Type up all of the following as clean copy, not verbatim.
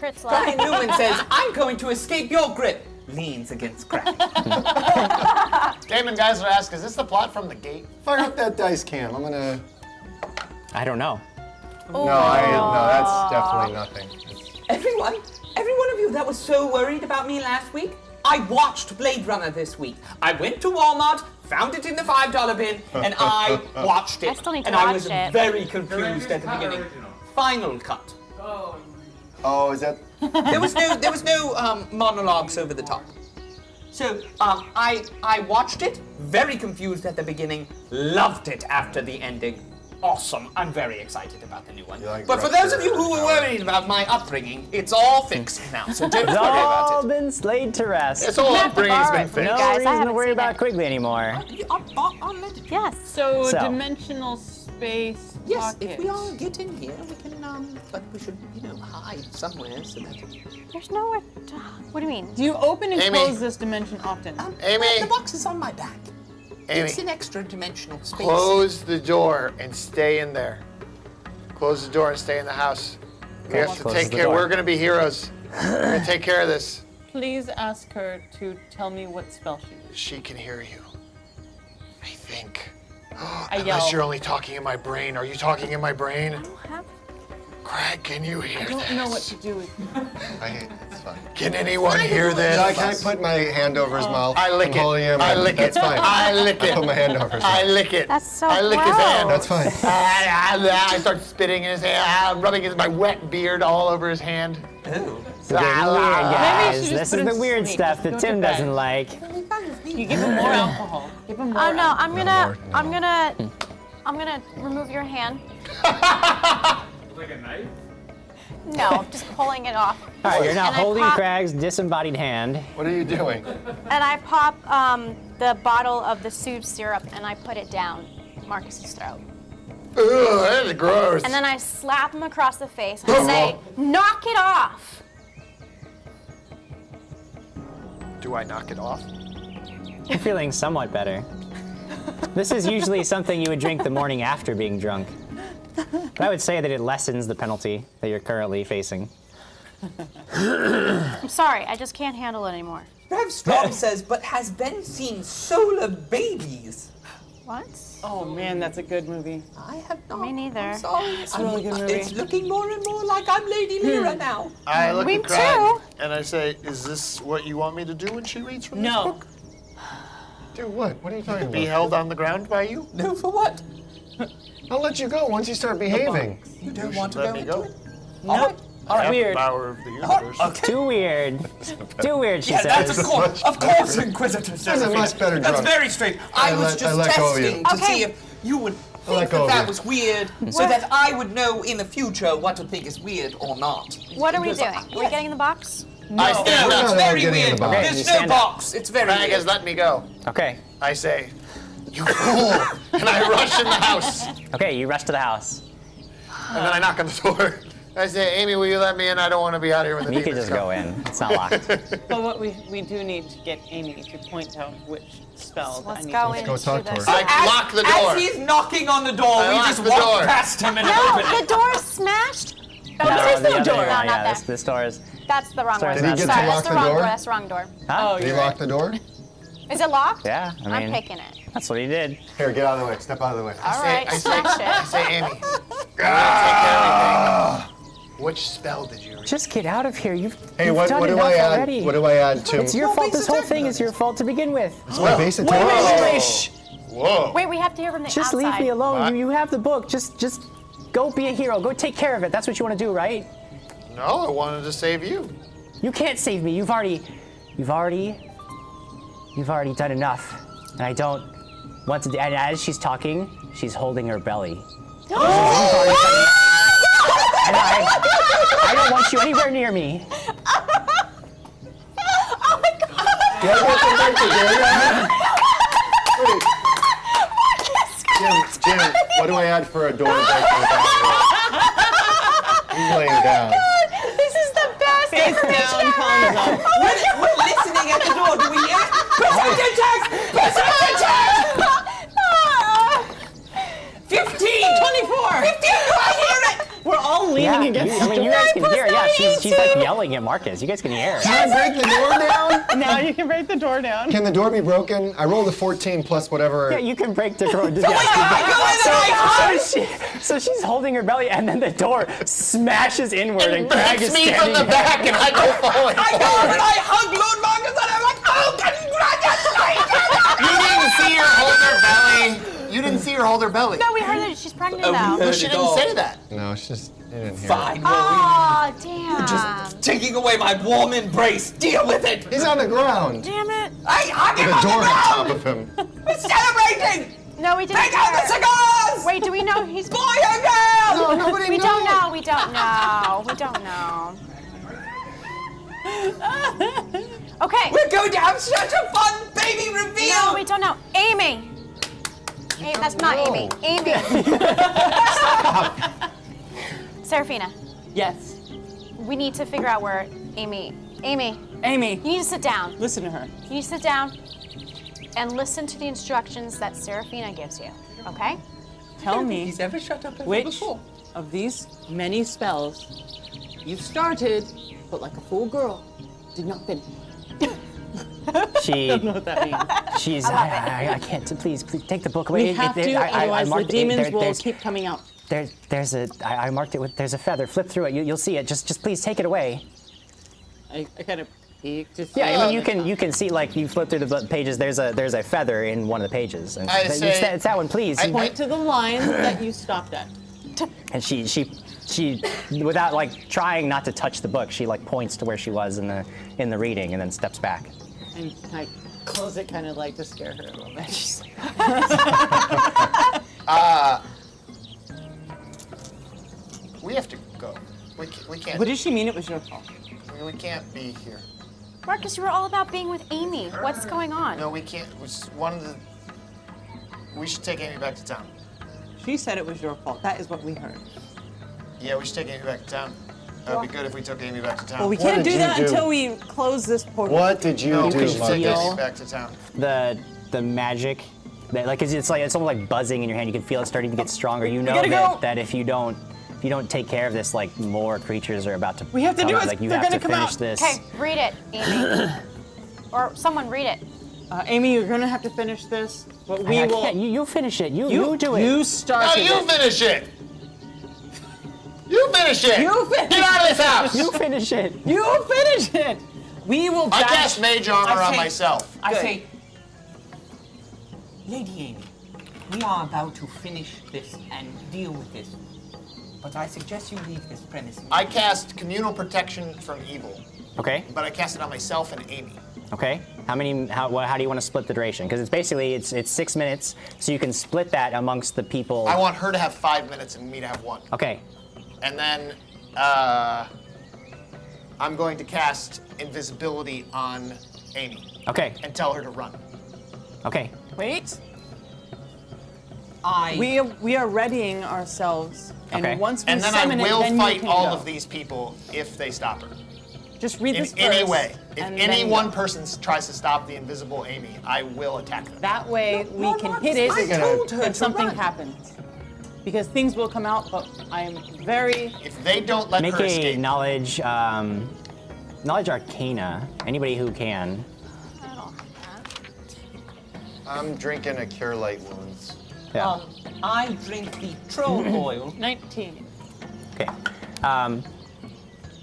crits left. Brian Newman says, I'm going to escape your grip. Leans against Craig. Damon Geisler asks, is this the plot from The Gate? Fire up that dice cam. I'm gonna. I don't know. No, that's definitely nothing. Every one of you that was so worried about me last week, I watched Blade Runner this week. I went to Walmart, found it in the $5 bin, and I watched it. I still need to and I watch was it. very confused at the beginning. Final cut. Oh, is that? There was no monologues over the top. So I watched it, very confused at the beginning, loved it after the ending. Awesome. I'm very excited about the new one. Like but for those of you who were worried about my upbringing, it's all fixed now, so don't worry about All it. been laid to rest. This whole upbringing's been borrow it. fixed. No Guys, I reason to haven't worry seen about it. Quigley anymore. I'll let it. Yes. So, So. dimensional space Yes, pocket. if we all get in here, we can, but we should, hide somewhere so that... There's nowhere to... What do you mean? Do you open and Amy. close this dimension often? Amy. The box is on my back. Amy, It's an extra dimensional space. close the door and stay in there. Close the door and stay in the house. We have to Closes take the care. door. We're gonna be heroes. We're gonna take care of this. Please ask her to tell me what spell she used. She can hear you. I think. I Unless yell. you're only talking in my brain. Are you talking in my brain? I don't have... Craig, can you hear I this? don't know what to do with It's fine. Can anyone hear this? Can I put my hand over his mouth? I lick I'm it. holding him. I lick it. That's fine. I lick it. I put my hand over his I mouth. lick it. That's so I lick his hand. That's fine. I start spitting in his hand, rubbing my wet beard all over his hand. Oh. Weird, guys. should just This put is him the to weird sleep. stuff Just that go to Tim bed. doesn't like. You give him more alcohol. Give him more Oh no, alcohol. I'm gonna remove your hand. Like a knife? No, just pulling it off. All right, you're now And I holding pop- Craig's disembodied hand. What are you doing? And I pop the bottle of the soothe syrup and I put it down Marcus's throat. Ugh, that is gross. And then I slap him across the face and say, knock it off. Do I knock it off? I'm feeling somewhat better. This is usually something you would drink the morning after being drunk. But I would say that it lessens the penalty that you're currently facing. I'm sorry, I just can't handle it anymore. Rev Strom says, but has Ben seen solar babies? What? Oh man, that's a good movie. I have not. Me neither. I'm sorry. It's a really good movie. It's looking more and more like I'm Lady Lyra now. I look Me at Craig too. and I say, is this what you want me to do when she reads from this No. book? Do what? What are you talking Be about? held on the ground by you? No, for what? I'll let you go once you start behaving. You don't You want should to let go me into go. it? Nope. All right. Weird. Power of the universe. Too weird. Too weird, she Yeah, that's says. of course, Inquisitor That's a much better That's drunk. very straight. I was just let go of you. testing to Okay. see if you would think let go that of that you. was weird, so that I would know in the future what to think is weird or not. What are we Because doing? I- Are we getting in the box? I stand No, up. it's No, very getting in weird. the box. Okay, There's you no stand up. box. It's very Craig has weird. let me go. Okay. I say, you fool! And I rush in the house. Okay, you rush to the house. And then I knock on the door. I say, Amy, will you let me in? I don't want to be out here when the You can demons just go come." in. It's not locked. But what we do need to get Amy to point out which spells I Let's need go to into go talk to this. her. I lock the door. As he's knocking on the door, I we lock just the walk door. past him and No, open it. the door's smashed. No, there's the no other door. one, No, not yeah, that. this door is. That's the wrong Sorry, one. did he get to Sorry, lock that's the the wrong door? door. That's the wrong door. Oh, Did he you're lock right. the door? Is it locked? Yeah, I I'm mean, picking it. that's what he did. Here, get out of the way. Step out of the way. All right, I smash it. say, Amy, I'm gonna take care of everything. Which spell did you read? Just get out of here. You've Hey, you've what done do enough I add? already. What do I add to? It's your fault. This whole thing is your fault to begin with. It's my base Wait, attack. wait, wait, shh. Whoa. Wait, we have to hear from the Just outside. leave me alone. What? You have the book. Just go be a hero. Go take care of it. That's what you want to do, right? No, I wanted to save you. You can't save me. You've already done enough. And I don't want to. And as she's talking, she's holding her belly. You've already done enough. And I don't want you anywhere near me. Jim, what do I add for a door breaking down? He's laying down. This is the best. Face down, palms up. We're listening at the door. Do we hear? Perception checks! Perception checks! 15! 24. 15! Do I hear it? We're all leaning leaning against I mean, you guys can hear. Yeah, she's like yelling at Marcus. You guys can hear. Can I break the door down? Now you can break the door down. Can the door be broken? I rolled a 14 plus whatever. Yeah, you can break the door. So she's holding her belly, and then the door smashes inward, and Craig is me from standing the there. back, and I go forward. I go over and I hug Lord Markus, and I'm like, oh, congratulations! You didn't see her hold her belly. You didn't see her hold her belly. No, we heard that she's pregnant Oh, now. we heard She it didn't all. say that. No, it's just, you didn't hear it. Fine, Oh, damn. just taking away my warm embrace. Deal with it. He's on the ground. Damn it. I hug him With a on door the on top ground. of him. We're celebrating. No, we didn't Take out the hear. cigars. Wait, do we know he's... Boy or girl? No, nobody We knows. don't know. We don't know. We don't know. Okay. We're going to have such a fun baby reveal. No, we don't know. Amy. Hey, that's not Amy. Amy. Serafina, Yes. we need to figure out where Amy. Amy, Amy, you need to sit down. listen to her. You need to sit down and listen to the instructions that Serafina gives you. Okay? Tell me He's ever shut up ever which before. of these many spells you started, but like a fool girl, did not finish. She, I don't know what that means. she's. I can't. Please take the book away. We have to, otherwise the marked it. demons will There's- keep coming out. There's a. I marked it with. There's a feather. Flip through it. You'll see it. Just please take it away. I kind of peeked to see. Yeah, I mean you can see like you flip through the pages. There's a feather in one of the pages. And I say- it's that one, please. Point to the line that you stopped at. And she without like trying not to touch the book, she like points to where she was in the reading and then steps back. And I close it kind of like to scare her a little bit. She's like, We have to go. We can't. what does she mean it was your fault? We can't be here. Marcus, you were all about being with Amy. What's going on? No, we can't. We should take Amy back to town. She said it was your fault. That is what we heard. Yeah, we should take Amy back to town. That would be good if we took Amy back to town. Well, we What can't did do you that do? until we close this portal. What did you No, do, we should take Marcus? Amy back to town. The magic, that, like it's almost like buzzing in your hand. You can feel it starting to get stronger. You know gotta go. that if you don't take care of this, like more creatures are about to. We have to come do out. it. Like you They're have to gonna come finish out. this. Okay, read it, Amy. Or someone read it. Amy, you're gonna have to finish this, but we I will. can't. You finish it. You do it. You No, started you it. finish it! You finish it! You finish Get out of this house! You finish it. You finish it. We will. I bash- cast mage armor I on say- myself. I Good. say, Lady Amy, we are about to finish this and deal with this, but I suggest you leave this premise. I cast communal protection from evil, Okay. but I cast it on myself and Amy. Okay. How do you want to split the duration? Because it's 6 minutes, so you can split that amongst the people. I want her to have 5 minutes and me to have 1. Okay. And then I'm going to cast invisibility on Amy Okay. and tell her to run. Okay. Wait. I We are readying ourselves, and Okay. once we And then I summon will it, then fight you can all go. of these people if they stop her. Just read In this any first, way. If and any then one go. person tries to stop the invisible Amy, I will attack them. That way we can hit it I told her if to something run. happens. Because things will come out, but I am very. If they don't let Make her a escape, knowledge arcana. Anybody who can. I'm drinking a cure light wounds. Yeah. I drink the troll oil. 19. Okay.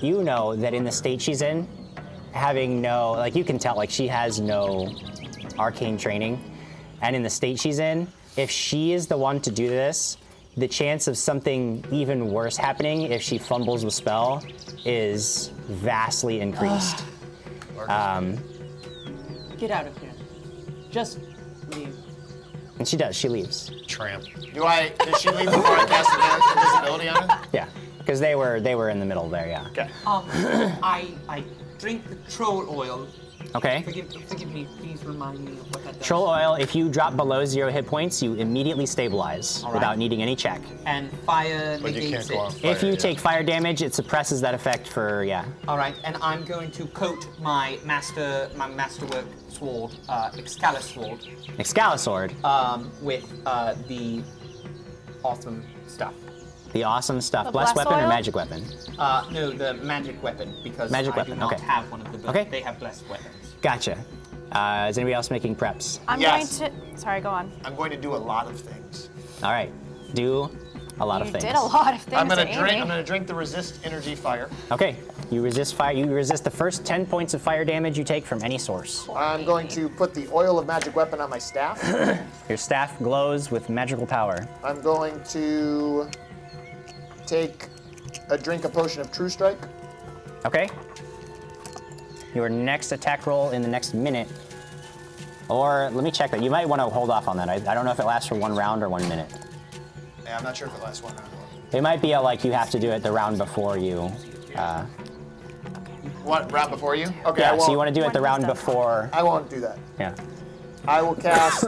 You know that in the state she's in, having no, like you can tell, like she has no arcane training. And in the state she's in, if she is the one to do this, the chance of something even worse happening if she fumbles the spell is vastly increased. Get out of here. Just leave. And she does, she leaves. Tramp. does she leave before I cast invisibility on her? Yeah, because they were in the middle there, yeah. Okay. I drink the troll oil. Okay. Forgive me, please remind me of what that does. Troll oil, if you drop below 0 hit points, you immediately stabilize All right. without needing any check. And fire But you negates can't go on it. fire. If you yeah. take fire damage, it suppresses that effect for, yeah. All right, and I'm going to coat my masterwork sword, Excalibur sword, Excalibur sword. with the awesome stuff. The awesome stuff. The Blessed bless weapon or oil? magic weapon? No, the magic weapon, because Magic I weapon, do not okay. have one of the Okay. They have blessed weapons. Gotcha. Is anybody else making preps? I'm Yes. going to. Sorry, go on. I'm going to do a lot of things. All right. Do a lot of You things. did a lot of things. I'm gonna Amy. drink. I'm gonna drink the resist energy fire. Okay. You resist fire. You resist the first 10 points of fire damage you take from any source. I'm going to put the oil of magic weapon on my staff. Your staff glows with magical power. I'm going to take a drink a potion of True Strike. Okay. Your next attack roll in the next minute. Or let me check that. You might want to hold off on that. I don't know if it lasts for 1 round or 1 minute. Yeah, I'm not sure if it lasts 1 round. It might be like you have to do it the round before you. What, round before you? Okay, Yeah, I won't, so you want to do it the When round he's done. before. I won't do that. Yeah. I will cast,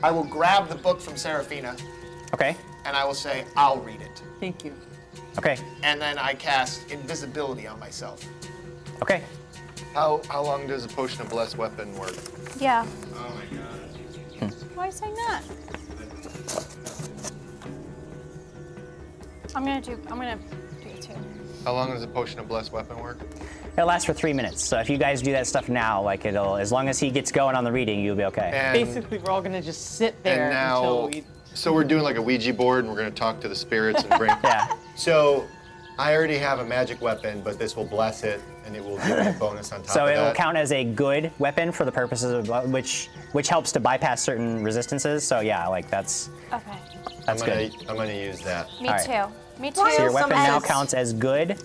I will grab the book from Seraphina, Okay. and I will say, I'll read it. Thank you. Okay. And then I cast invisibility on myself. Okay. How long does a potion of blessed weapon work? Yeah. Oh my god. Why are you saying that? I'm gonna do it too. How long does a potion of blessed weapon work? It lasts for 3 minutes. So if you guys do that stuff now, like it'll, as long as he gets going on the reading, you'll be okay. And, Basically, we're all gonna just sit there and now, until we. so we're doing like a Ouija board, and we're gonna talk to the spirits and bring. Yeah. So, I already have a magic weapon, but this will bless it, and it will give me a bonus on top So of it will that. count as a good weapon for the purposes of which helps to bypass certain resistances. So yeah, like that's Okay. good. I'm gonna use that. Me All right. too. Me too. So your weapon now Some counts as good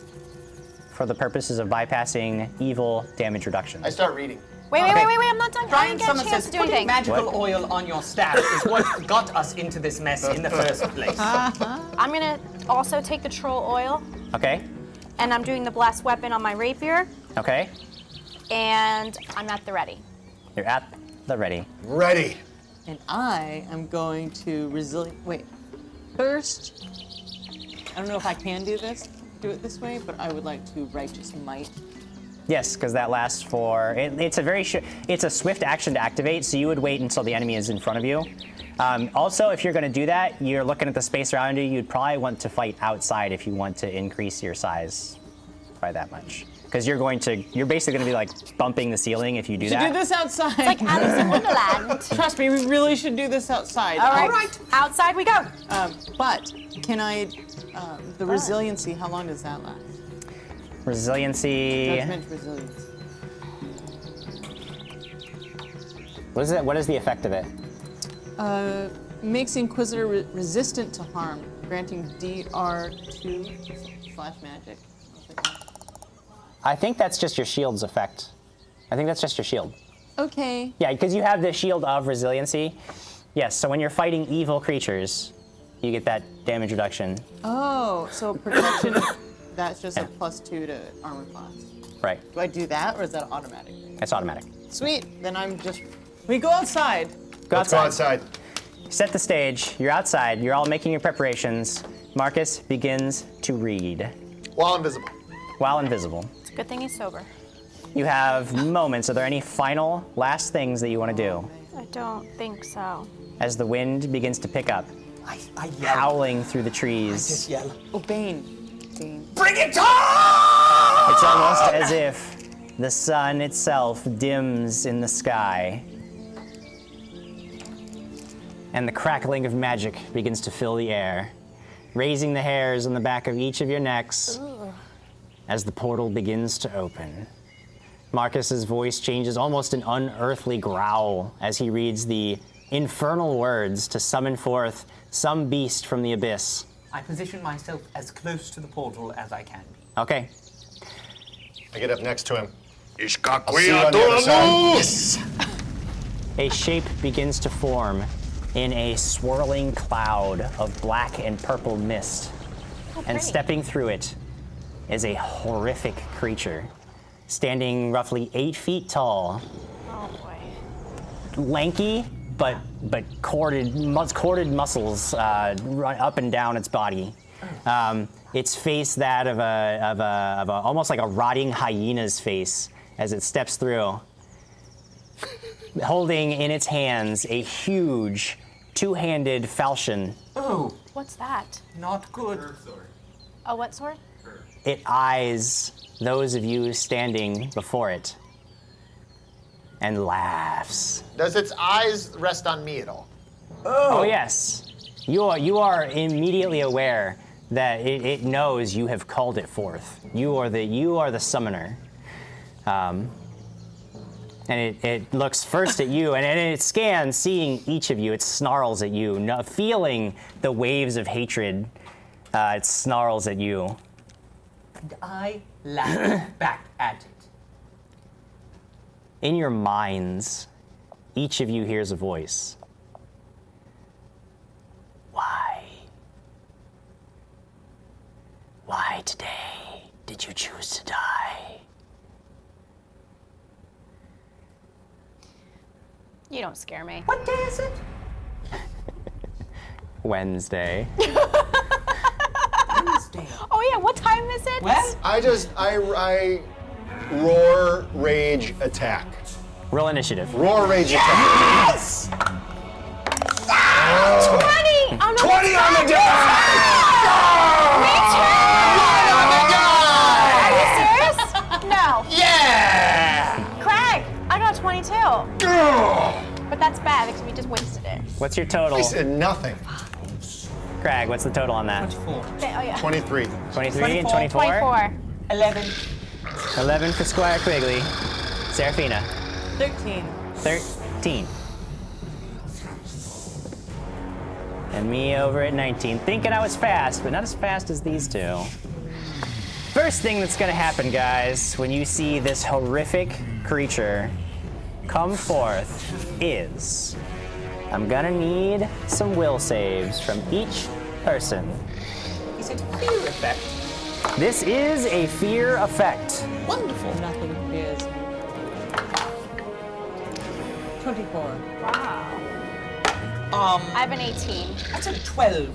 for the purposes of bypassing evil damage reduction. I start reading. Wait, Okay. I'm not done. I Brian didn't get a Summers chance says to do putting anything. magical What? oil on your staff is what got us into this mess in the first place. I'm gonna also take the troll oil, Okay. and I'm doing the blessed weapon on my rapier, Okay. and I'm at the ready. You're at the ready. Ready. And I am going to Wait. First, I don't know if I can do it this way, but I would like to righteous might. Yes, because that lasts for. It's a swift action to activate, so you would wait until the enemy is in front of you. Also, if you're going to do that, you're looking at the space around you. You'd probably want to fight outside if you want to increase your size by that much. Because you're basically going to be like bumping the ceiling if you do We should that. do this outside. It's like Alice in Wonderland. Trust me, we really should do this outside. All right. Outside we go. But can I? The resiliency. How long does that last? Resiliency. Judgment resilience. What is the effect of it? Makes Inquisitor resistant to harm, granting DR2/magic. I think that's just your shield's effect. I think that's just your shield. Okay. Yeah, because you have the shield of resiliency. Yes, so when you're fighting evil creatures, you get that damage reduction. Oh, so protection. That's just a +2 to armor class. Right. Do I do that, or is that automatic? It's automatic. Sweet. Then we go outside. Go Let's go outside. outside. Set the stage. You're outside. You're all making your preparations. Marcus begins to read While invisible. while invisible. It's a good thing he's sober. You have moments. Are there any final last things that you want to do I don't think so. as the wind begins to pick up, I yell. howling through the Just trees? yell. Oh, Bane. Bane. Bring it on! It's almost as if the sun itself dims in the sky, and the crackling of magic begins to fill the air, raising the hairs on the back of each of your necks as the portal begins to open. Marcus's voice changes almost an unearthly growl as he reads the infernal words to summon forth some beast from the abyss. I position myself as close to the portal as I can be. Okay. I get up next to him. I'll see you on the other side. A shape begins to form in a swirling cloud of black and purple mist. And pretty. stepping through it is a horrific creature, standing roughly 8 feet tall, Oh boy. lanky, but corded muscles run up and down its body. Its face that of a almost like a rotting hyena's face as it steps through, holding in its hands a huge two-handed falchion. Oh, What's that? Not good. Oh, what sword? It eyes those of you standing before it and laughs. Does its eyes rest on me at all? Oh yes. You are immediately aware that it knows you have called it forth. You are the summoner. And it looks first at you, and it scans, seeing each of you. It snarls at you, feeling the waves of hatred. It snarls at you. And I laugh back at it. In your minds, each of you hears a voice. Why? Why today did you choose to die? You don't scare me. What day is it? Wednesday. Wednesday. Oh yeah, what time is it? Well, I roar, rage, attack. Roll initiative. Roar, rage, attack. yes! 20! Oh, no, 20 on the die! Are you serious? No. Yeah! Craig, I got 22. But that's bad because we just wasted it. What's your total? I said nothing. Craig, what's the total on that? 24. Oh yeah. 23. 23 and 24. 24? 11. 11 for Squire Quigley. Serafina. 13. 13. And me over at 19. Thinking I was fast, but not as fast as these two. First thing that's gonna happen, guys, when you see this horrific creature come forth is I'm gonna need some will saves from each person. Is it fear effect? This is a fear effect. Wonderful. Nothing is. 24. I have an 18. That's a 12.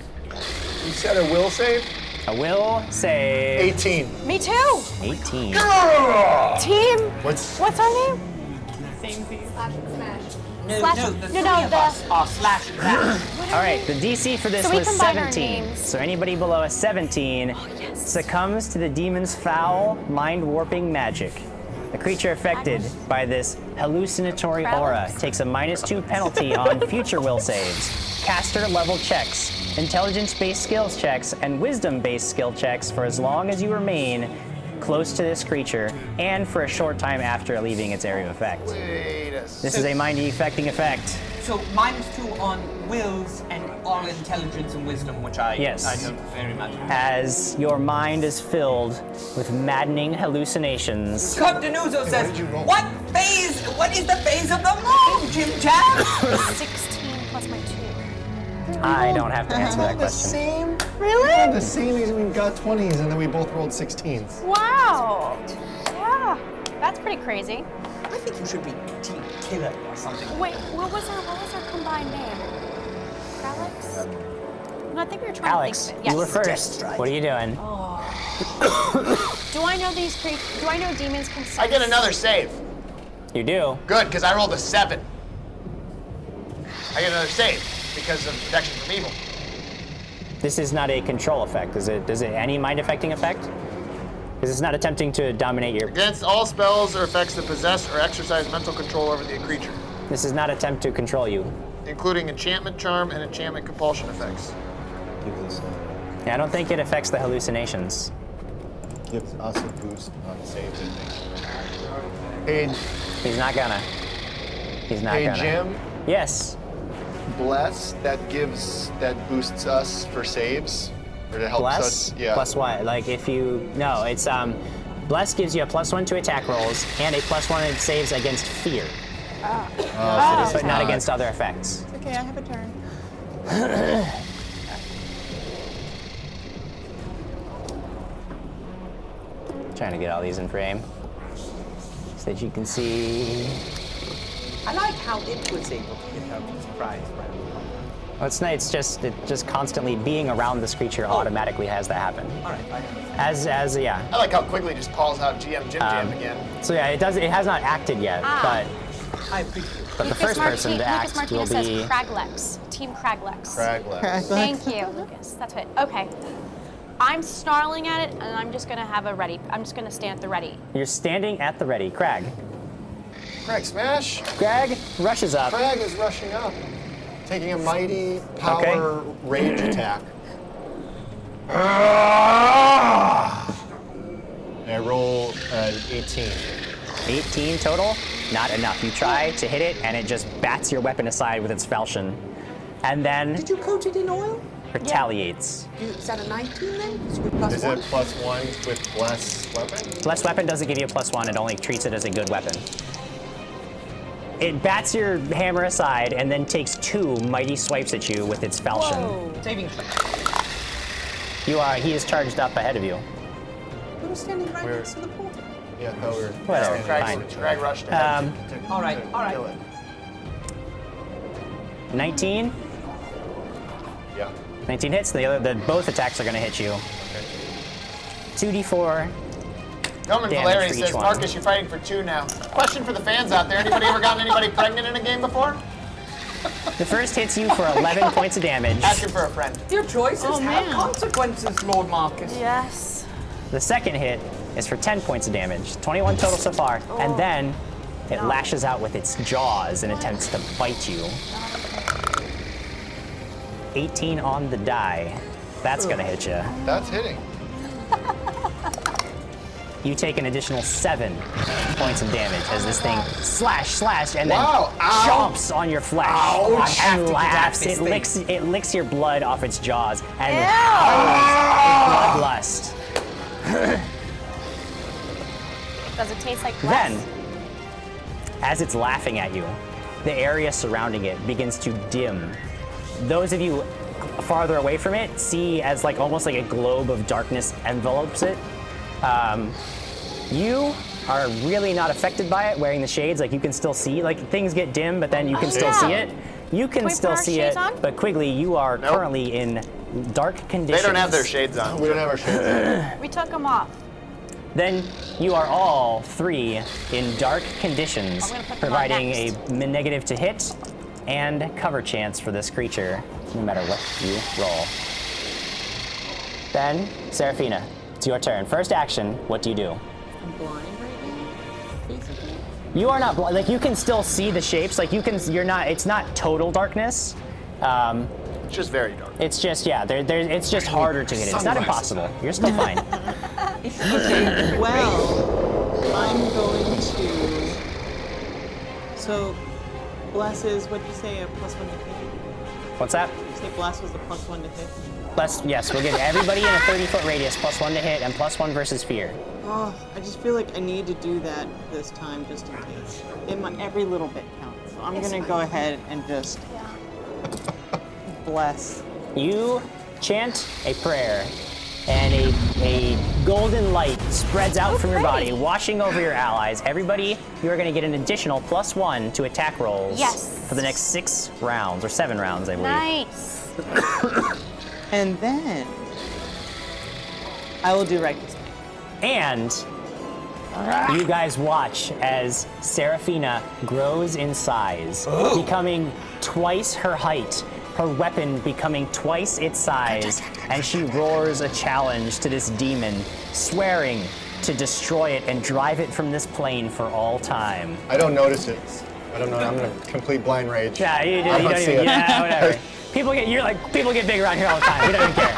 You said a will save? A will save. 18. Me too. 18. Team. What's What's our name? No, Slash- no, the no, three no, of the- us are slash and bash. All right, the DC for this So we was combine our 17. names. So anybody below a 17 succumbs to the demon's foul, mind-warping magic. The creature affected by this hallucinatory aura takes a -2 penalty on future will saves, caster level checks, intelligence-based skills checks, and wisdom-based skill checks for as long as you remain close to this creature and for a short time after leaving its area of effect. Wait a second. This is a mind-affecting effect. So -2 on wills and all intelligence and wisdom, which I don't very much. As your mind is filled with maddening hallucinations. Scott Denuso says, did you roll? what is the phase of the moon, JimJam? 16 plus my 2. I don't have to answer that question. same. Really? The same as we got 20s and then we both rolled 16s. Wow. Yeah. That's pretty crazy. I think you should be Team Killer or something. Wait, what was our combined name? Alex? No, I think we were trying Alex, to think of it. you were Yes. first. What are you doing? Do I know these creatures? Do I know demons can sense? I get another save. You do. Good, because I rolled a 7. I get another save because of protection from evil. This is not a control effect, is it? Does it any mind affecting effect? Because it's not attempting to dominate your. Against all spells or effects that possess or exercise mental control over the creature, This is not attempt to control you. including enchantment, charm, and enchantment compulsion effects. Yeah, I don't think it affects the hallucinations. Gives us a boost on saves, I think. Hey, He's not gonna. He's not Hey, gonna. Jim, Yes. bless, that boosts us for saves? Or that helps Bless? us? Yeah. Plus what? Like if you. No, it's. Bless gives you a +1 to attack rolls and a +1 in saves against fear, but not against other effects. It's okay, I have a turn. Trying to get all these in frame so that you can see. I like how it was able to get out of surprise. Well, it's nice. It just constantly being around this creature automatically has that happen. All right, I As yeah. I like how quickly just calls out GM JimJam again. So yeah, it does. It has not acted yet, but I appreciate it. But the first person to act Lucas will Martinez be. says Craglex. Team Craglex. Craglex. Thank you, Lucas. That's it. Okay. I'm snarling at it, and I'm just gonna have a ready. I'm just gonna stand at the ready. You're standing at the ready. Crag. Crag smash. Crag rushes up. Crag is rushing up, taking a mighty power rage attack. I roll an 18. 18 total. Not enough. You try to hit it, and it just bats your weapon aside with its falchion. And then Did you coat it in oil? retaliates. Is that a 19 then? So with Is +1? it +1 with bless weapon? Blessed weapon doesn't give you a +1, it only treats it as a good weapon. It bats your hammer aside and then takes 2 mighty swipes at you with its falchion. Saving throw. He is charged up ahead of you. We were standing right Where? next to the portal. Yeah, I thought we were. Whatever, standing fine. Crag rushed ahead. All right, all right. Kill it. 19. Yeah. 19 hits. Both attacks are going to hit you. Okay. 2d4. Gilman Damage Valeri for each says, one. Marcus, you're fighting for 2 now. Question for the fans out there. Anybody ever gotten anybody pregnant in a game before? The first hits you for 11 points of damage. Asking for a friend. Your choices Oh, have man. consequences, Lord Marcus. Yes. The second hit is for 10 points of damage. 21 total so far. And then it lashes out with its jaws and attempts to bite you. 18 on the die. That's going to hit you. That's hitting. You take an additional 7 points of damage as this thing slash, and then Wow, ow. jumps on your flesh Ouch. and Get laughs. this It licks your blood off its jaws and Ew. howls in bloodlust. Does it taste like Then, glass? as it's laughing at you, the area surrounding it begins to dim. Those of you farther away from it see as almost like a globe of darkness envelopes it. You are really not affected by it wearing the shades. You can still see. Things get dim, but then you can still see it. You can we still put our see shades it, on? but Quigley, you are Nope. currently in dark conditions. They don't have their shades on. We don't have our shades. We took them off. Then you are all 3 in dark conditions, I'm gonna put them on providing next. a negative to hit and cover chance for this creature, no matter what you roll. Then, Seraphina, it's your turn. First action, what do you do? I'm blind right now, basically. You are not blind. You can still see the shapes. You're not. It's not total darkness. It's just very dark. It's just it's just harder to hit it. It's not impossible. You're still fine. Okay, well, I'm going to. So, bless is, what did you say, a +1 to hit? What's that? Did you say bless was a +1 to hit? Yes, we'll give everybody in a 30-foot radius +1 to hit and +1 versus fear. Oh, I just feel like I need to do that this time just in case. Every little bit counts. So I'm going to go ahead and just bless. You chant a prayer, and a golden light spreads out from your body, washing over your allies. Everybody, you are going to get an additional +1 to attack rolls Yes. for the next 6 rounds, or 7 rounds, I believe. Nice. And then I will do righteous. And you guys watch as Seraphina grows in size, becoming twice her height, her weapon becoming twice its size, and she roars a challenge to this demon, swearing to destroy it and drive it from this plane for all time. I don't notice it. I don't know. I'm in a complete blind rage. Yeah, you I don't don't see even, it. yeah, whatever. People get big around here all the time. We don't even care.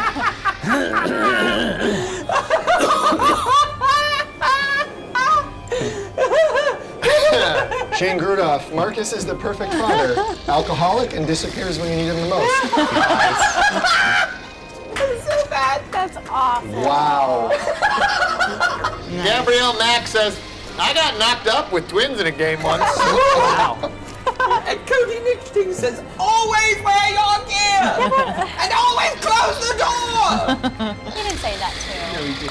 Shane Grudoff, Marcus is the perfect father. Alcoholic and disappears when you need him the most. So bad. That's awful. Wow. Gabrielle Mack says, I got knocked up with twins in a game once. Wow. And Cody Nixting says, always wear your gear! And always close the door! He didn't say that too.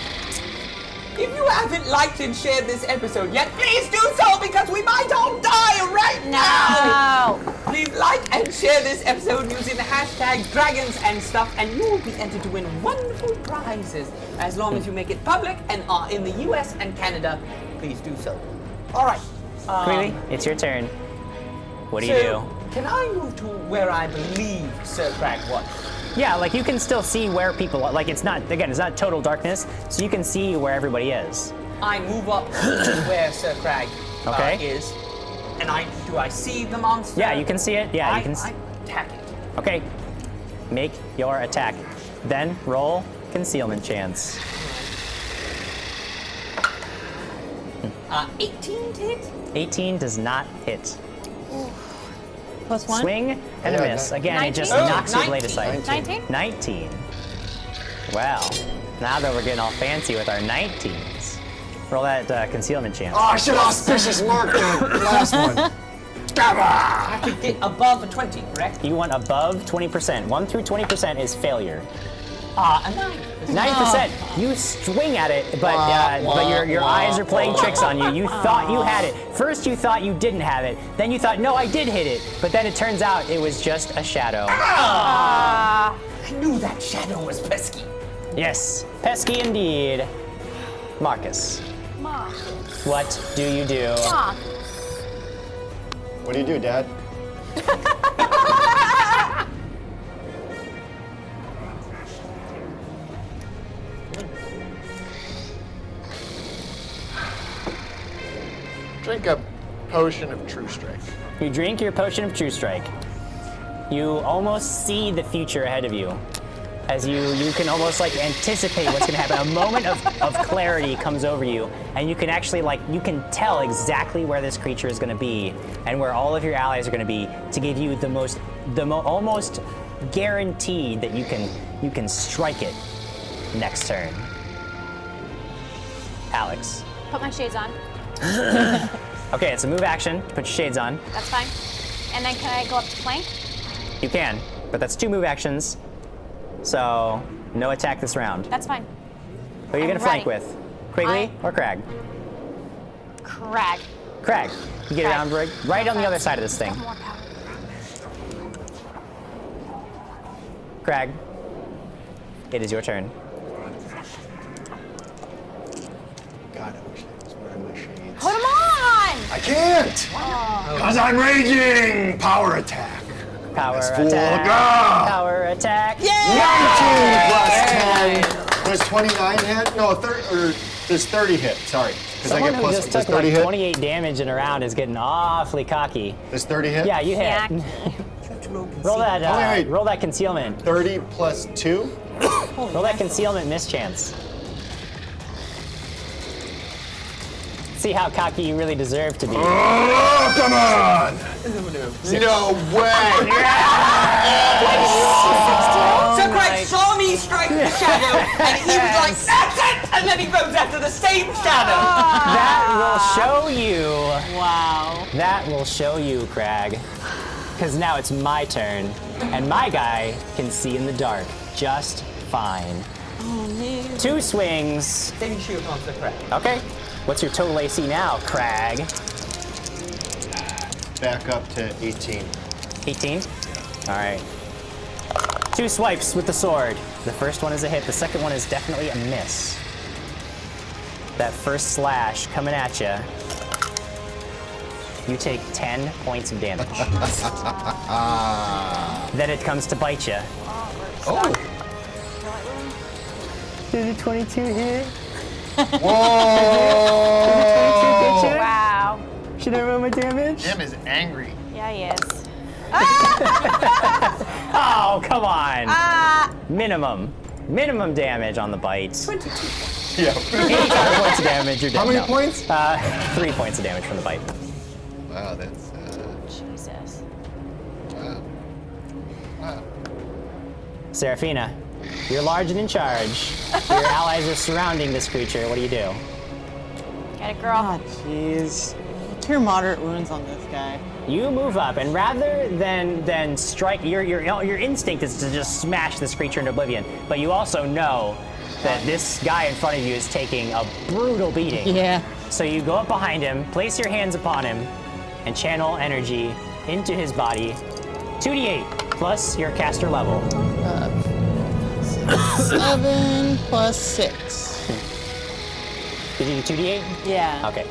If you haven't liked and shared this episode yet, please do so because we might all die right now! No. Please like and share this episode using the hashtag dragons and stuff, and you will be entered to win wonderful prizes as long as you make it public and are in the US and Canada. Please do so. All right. Quigley, it's your turn. What do you do? Can I move to where I believe Sir Crag was? Yeah, like you can still see where people are. Like it's not total darkness, so you can see where everybody is. I move up to where Sir Crag Okay. is, and do I see the monster? Yeah, you can see it. Yeah, I you can. I attack it. Okay, make your attack. Then roll concealment chance. 18 to hit? 18 does not hit. Plus 1? Swing and a Yeah, miss. that- Again, it just 19? knocks your blade aside. 19? 19. Well, now that we're getting all fancy with our 19s, roll that concealment chance. Oh, I should auspicious mark the last one. I could get above a 20, correct? You want above 20%. 1 through 20% is failure. A 9. 9%. You swing at it, but your eyes are playing tricks on you. You thought you had it. First, you thought you didn't have it. Then you thought, no, I did hit it. But then it turns out it was just a shadow. I knew that shadow was pesky. Yes, pesky indeed. Marcus, Marcus. what do you do? Marcus. What do you do, Dad? Drink a potion of true strength. You drink your potion of true strike. You almost see the future ahead of you. As you can almost like anticipate what's gonna happen. A moment of clarity comes over you, and you can actually you can tell exactly where this creature is gonna be and where all of your allies are gonna be to give you almost guaranteed that you can strike it next turn. Alex. Put my shades on. Okay, it's a move action. Put your shades on. That's fine. And then can I go up to flank? You can, but that's 2 move actions. So, no attack this round. That's fine. Who are you I'm gonna flank ready. with? Quigley or Crag? Crag. Crag. You get Crag. around right on the other side of this thing. More power. Crag, it is your turn. God, I wish I was wearing my shades. Put him on! I can't! Because I'm raging! Power attack. Power Fool. attack. Ah! Power attack. 19 plus 10. There's 29 hit? No, there's 30 hit. Sorry. Because I Someone get who plus. just Does took 30 like hit? 28 damage in a round is getting awfully cocky. Does 30 hit? Yeah, you hit. Yeah. Roll that. wait. Roll that concealment. 30 plus 2? Roll that concealment mischance. See how cocky you really deserve to be. Oh, come on! No way! Sir Crag saw me strike the shadow, and he was like, that's it! And then he goes after the same shadow. That will show you. Wow. That will show you, Crag. Because now it's my turn, and my guy can see in the dark just fine. Oh, no. 2 swings. Then he shoots on Sir Crag. Okay. What's your total AC now, Crag? Back up to 18. 18? All right. 2 swipes with the sword. The first one is a hit. The second one is definitely a miss. That first slash coming at you. You take 10 points of damage. Then it comes to bite you. Oh! Did a 22 hit? Whoa! Wow. Should I roll my damage? Jim is angry. Yeah, he is. Oh, come on. Ah! Minimum damage on the bite. 22. Yeah. 85 points of damage, you're dead. How many No. points? 3 points of damage from the bite. Wow, that's. Jesus. Wow. Wow. Seraphina, you're large and in charge. Your allies are surrounding this creature. What do you do? Get it, girl. Oh, jeez. 2 moderate wounds on this guy. You move up, and rather than strike, your instinct is to just smash this creature into oblivion. But you also know that this guy in front of you is taking a brutal beating. Yeah. So you go up behind him, place your hands upon him, and channel energy into his body. 2d8 plus your caster level. 7 plus 6. Did you do 2d8? Yeah. Okay.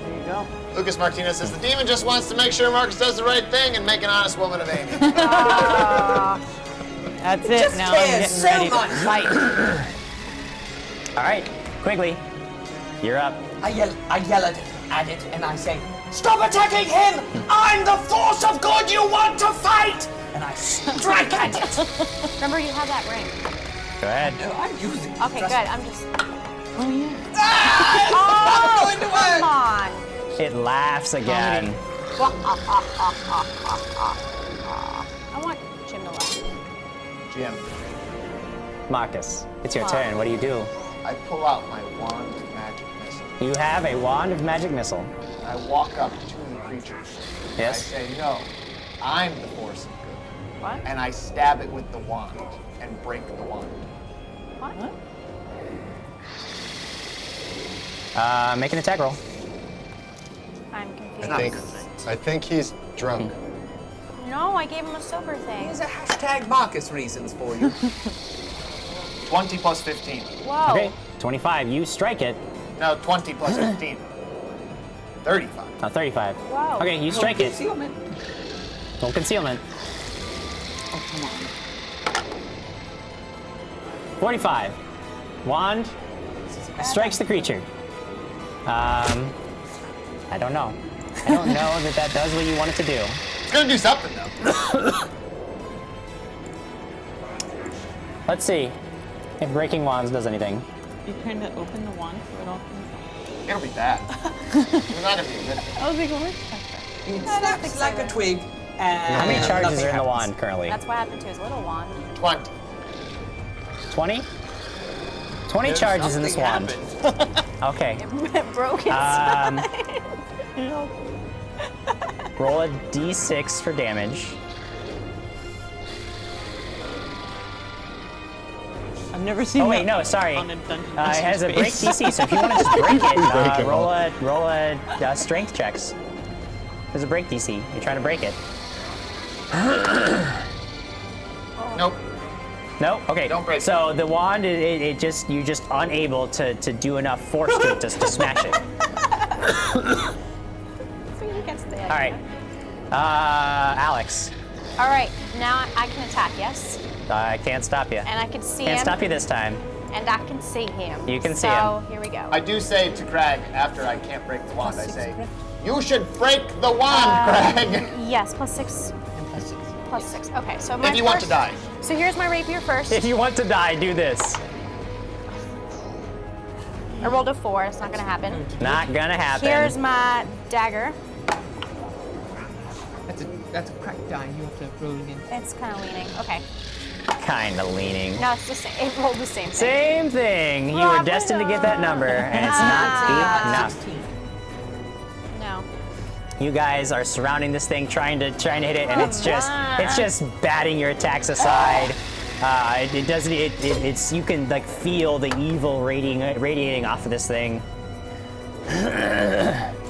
There you go. Lucas Martinez says the demon just wants to make sure Marcus does the right thing and make an honest woman of Amy. That's it. Just Now I'm cares getting so ready much. to fight. All right, Quigley, you're up. I yell at it and I say, "Stop attacking him! I'm the force of good you want to fight!" And I strike at it. Remember, you have that ring. Go ahead. No, I'm using it. Okay, Trust good. me. I'm just. Oh, yeah. Ah, it's not going to Come work. on. It laughs again. I want Jim to laugh. GM, Marcus, it's your turn. What do you do? I pull out my wand of magic missile. You have a wand of magic missile. I walk up to the creatures. Yes. I say, no, I'm the force of good. What? And I stab it with the wand and break the wand. What? Make an attack roll. I'm confused. I think he's drunk. No, I gave him a silver thing. Here's a hashtag Marcus reasons for you. 20 plus 15. Whoa. Okay, 25. You strike it. No, 20 plus 15. 35. 35. Whoa. Okay, you strike it. Concealment. Roll concealment. Oh, come on. 45. Wand strikes the creature. I don't know. I don't know that does what you want it to do. It's gonna do something though. Let's see if breaking wands does anything. You trying to open the wand so it all comes out? It'll be bad. It's not gonna be good. I was like, what? It snaps like a twig. And How many charges nothing are in the happens. wand currently? That's what happened to his little wand. 20. 20? 20 There's charges in this wand. something Okay. It broke his Roll a d6 for damage. I've never seen. Oh wait, that no, sorry. on a Dungeon It has a Master break space. DC, so if you want to just break it, Break it roll a strength checks. There's a break DC. You're trying to break it. Nope. No? Okay. Don't break So the wand, you're just unable to do enough force to it to smash it. So he gets the idea. All right. Alex, All right, now I can attack, yes? I can't stop you. And I can see Can't him. stop you this time. And I can see him. You can see So, him. here we go. I do say to Crag after I can't break the wand, I say, you should break the wand, Crag! Yes, plus 6. Plus 6. Okay, so my If you want to first- die. So here's my rapier first. If you want to die, do this. I rolled a 4. It's not going to happen. Not gonna happen. Here's my dagger. That's a cracked die. You have to roll again. It's kind of leaning. Okay. Kinda leaning. No, it's the same. It rolled the same thing. Same thing. You were Wrap it destined to get that number, and it's not enough. 16. No. You guys are surrounding this thing, trying to hit it, and it's just batting your attacks aside. It doesn't. It's you can like feel the evil radiating off of this thing.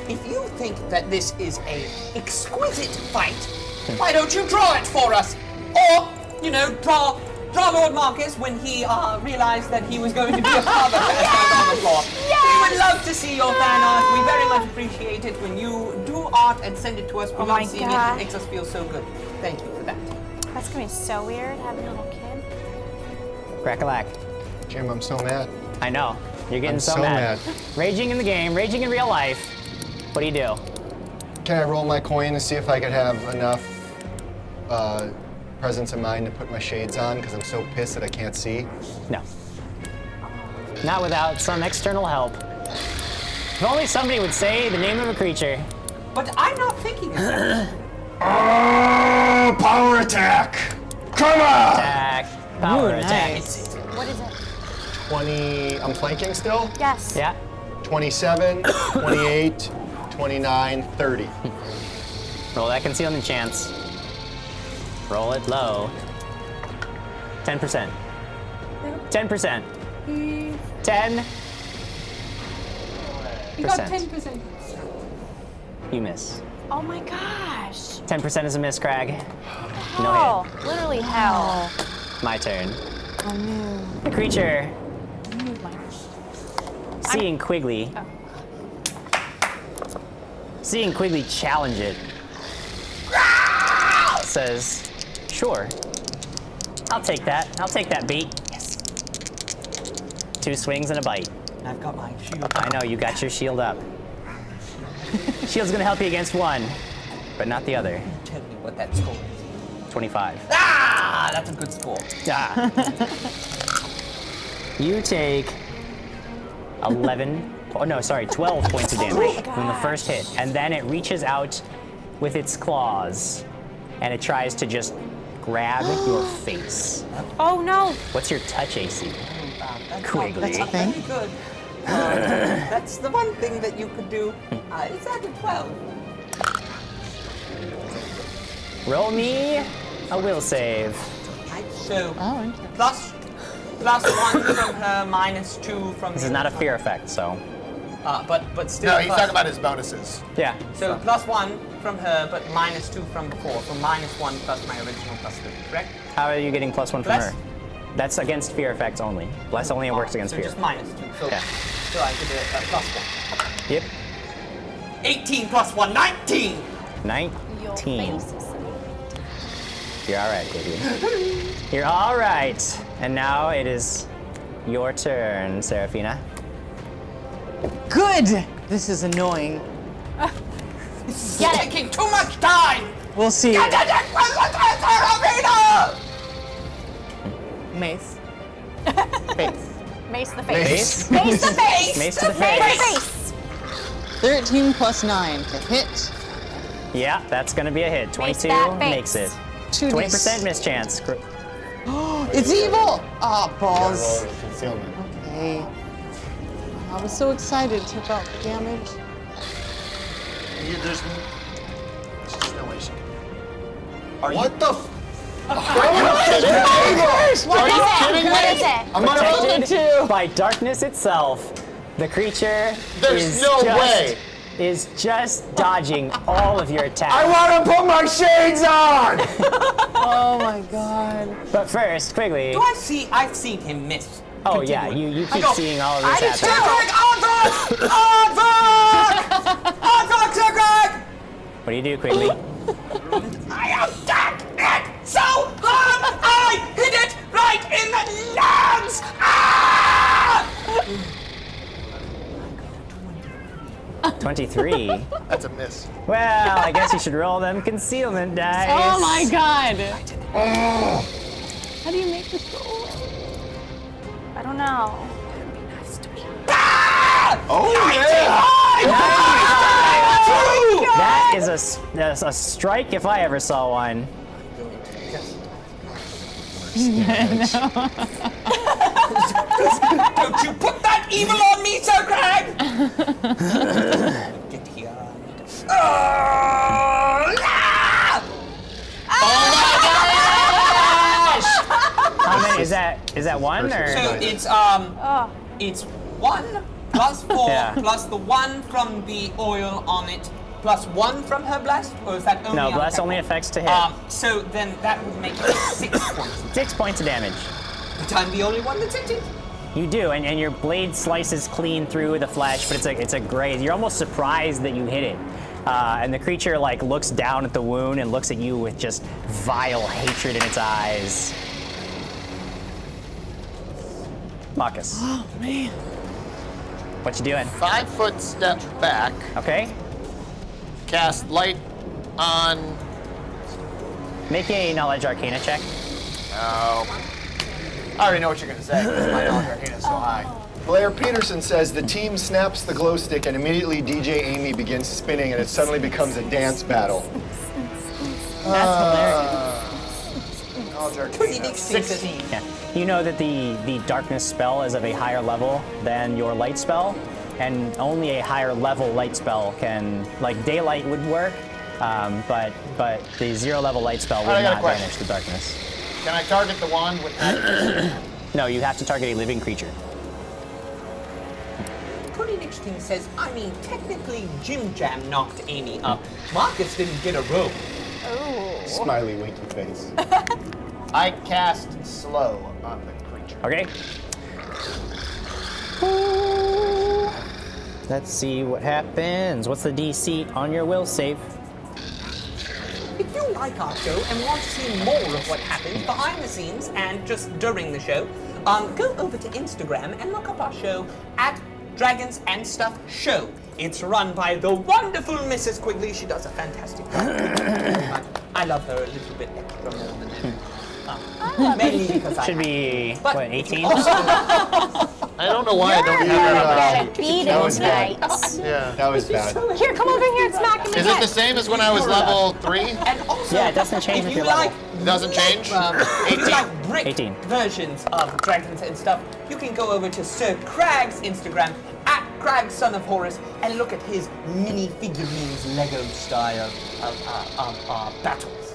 If you think that this is a exquisite fight, why don't you draw it for us? Or, draw Lord Marcus when he realized that he was going to be a father on the floor. We would love to see your fan art. We very much appreciate it when you do art and send it to us. We my love seeing it. God. It makes us feel so good. Thank you for that. That's going to be so weird having a little kid. Crack-a-lack. Jim, I'm so mad. I know. You're getting I'm so so mad. mad. Raging in the game, raging in real life. What do you do? Can I roll my coin and see if I could have enough presence of mind to put my shades on because I'm so pissed that I can't see? No. Not without some external help. If only somebody would say the name of a creature. But I'm not thinking of that. Oh, power attack! Come on! Attack. Power Ooh, attack. nice. What is it? 20, I'm flanking still? Yes. Yeah. 27, 28, 29, 30. Roll that concealment chance. Roll it low. 10%. 10%. 10%. You got 10%. You miss. Oh my gosh. 10% is a miss, Crag. No Hell. Literally hell. hit. My turn. Oh no. The creature, Move my- seeing Quigley, Seeing Quigley challenge it, says, "Sure, I'll take that. I'll take that bait." Yes. 2 swings and a bite. I've got my shield. I know, you got your shield up. Shield's gonna help you against one, but not the other. Tell me what that score is. 25. Ah, that's a good score. Ah. You take 12 points of damage from the first hit. And then it reaches out with its claws and it tries to just grab your face. Oh no! What's your touch AC? Quigley. That's not very good. That's the one thing that you could do. It's at a 12. Roll me a will save. So, Oh, interesting. plus 1 from her, minus 2 from This is not a fear effect, so. but still. No, he's plus- talking about his bonuses. Yeah. So plus 1 from her, but minus 2 from before. So minus 1 plus my original plus 2, correct? How are you getting +1 from Bless? her? That's against fear effects only. Bless only works against so fear. just minus 2. So, Yeah. so I did a plus 1. Yep. 18 plus 1, 19! Your 19. face is You're all right, Quigley. You're all right. And now it is your turn, Seraphina. Good! This is annoying. This is Get it. taking too much time! We'll see. Get it! Serafina! Mace. Face. mace the face. Mace. Mace the face. Mace to the Mace face. the face. 13 plus 9 to hit. Yeah, that's gonna be a hit. 22 that face. makes it. 2d6. 20% miss chance. It's evil! Ah, Roll balls. with concealment. Okay. I was so excited about the damage. There's no way she can. What the? What is it? I'm gonna Protected by darkness itself. The creature There's no way. is just dodging all of your attacks. I want to put my shades on! Oh my god. But first, Quigley. Do I see? I've seen him miss. Oh yeah, Continue. you keep go, seeing all of this I do happen. too. Aardvark! What do you do, Quigley? I attack it so hard I hit it right in the lungs! Ah! 23. That's a miss. Well, I guess you should roll them concealment dice. Oh my god. How do you make this go? I don't know. Oh, yeah! That is a strike if I ever saw one. Don't you put that evil on me, Sir Crag! Get here. How many is that one or? So it's 1 plus 4 Yeah. plus the 1 from the oil on it plus 1 from her blast, or is that only No, on bless attack only roll? affects to hit. So then that would make it 6 points. 6 points of damage. But I'm the only one that's hit it. You do, and your blade slices clean through the flesh, but it's a graze. You're almost surprised that you hit it. And the creature like looks down at the wound and looks at you with just vile hatred in its eyes. Markus. Oh man. What you doing? 5 foot step back. Okay. Cast light on. Make a knowledge arcana check. No. I already know what you're gonna say because my knowledge arcana is so high. Blair Peterson says the team snaps the glow stick and immediately DJ Amy begins spinning and it suddenly becomes a dance battle. That's hilarious. Knowledge arcana. 16. Yeah. You know that the darkness spell is of a higher level than your light spell, and only a higher level light spell can, like daylight would work, but the 0 level light spell would I got a not question. banish the darkness. Can I target the wand with magic? No, you have to target a living creature. Pretty next thing says, I mean, technically JimJam knocked Amy up. Markus didn't get a rope. Smiley winky face. I cast slow on the creature. Okay. Let's see what happens. What's the DC on your will save? If you like our show and want to see more of what happens behind the scenes and just during the show, go over to Instagram and look up our show at Dragons and Stuff Show. It's run by the wonderful Mrs. Quigley. She does a fantastic job. I love her a little bit extra more than that. Mainly because I Should be, But- what, 18? I don't know why I don't You're have gonna get a beating that was tonight. Yeah. That was bad. Here, come over here and smack him Is again. it the same as when I was level 3? And also, Yeah, it doesn't change if with you your like, level. It doesn't change? if you like brick 18. versions of Dragons and Stuff, you can go over to Sir Crag's Instagram at Crag Son of Horus and look at his mini figurines Lego style of battles.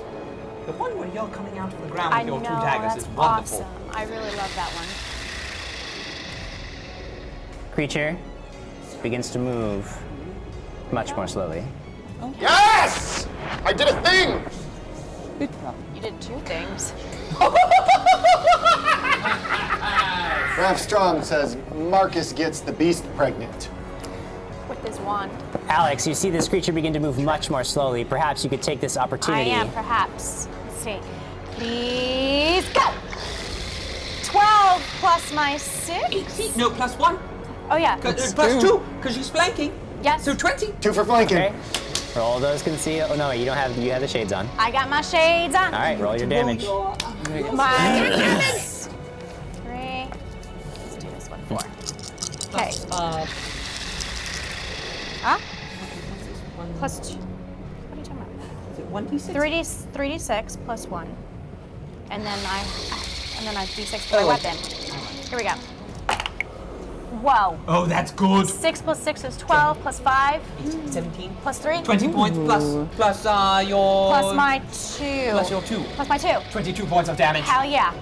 The one where you're coming out of the ground I with know, your 2 daggers that's is wonderful. awesome. I really love that one. Creature begins to move much more slowly. Yes! I did a thing! Good job. You did 2 things. Ralph Strong says Marcus gets the beast pregnant. With his wand. Alex, you see this creature begin to move much more slowly. Perhaps you could take this I opportunity. am, perhaps. Let's see. Please go! 12 plus my 6? 18, no, plus 1. Oh, yeah. Plus 2, because she's flanking. Yes. So 20. 2 for flanking. Okay. Roll those conceal. Oh no, you don't have. You have the shades on. I got my shades on. All right, roll your damage. My damage. 3. Let's do this one. 4. Okay. Huh? Plus 2. What are you talking about? Is it 1d6? 3d6 plus 1. And then I d6 for my weapon. Here we go. Whoa. Oh, that's good. 6 plus 6 is 12 plus 5 17. plus 3 20 points plus your... plus my 2. Plus your 2. Plus my 2. 22 points of damage. Hell yeah.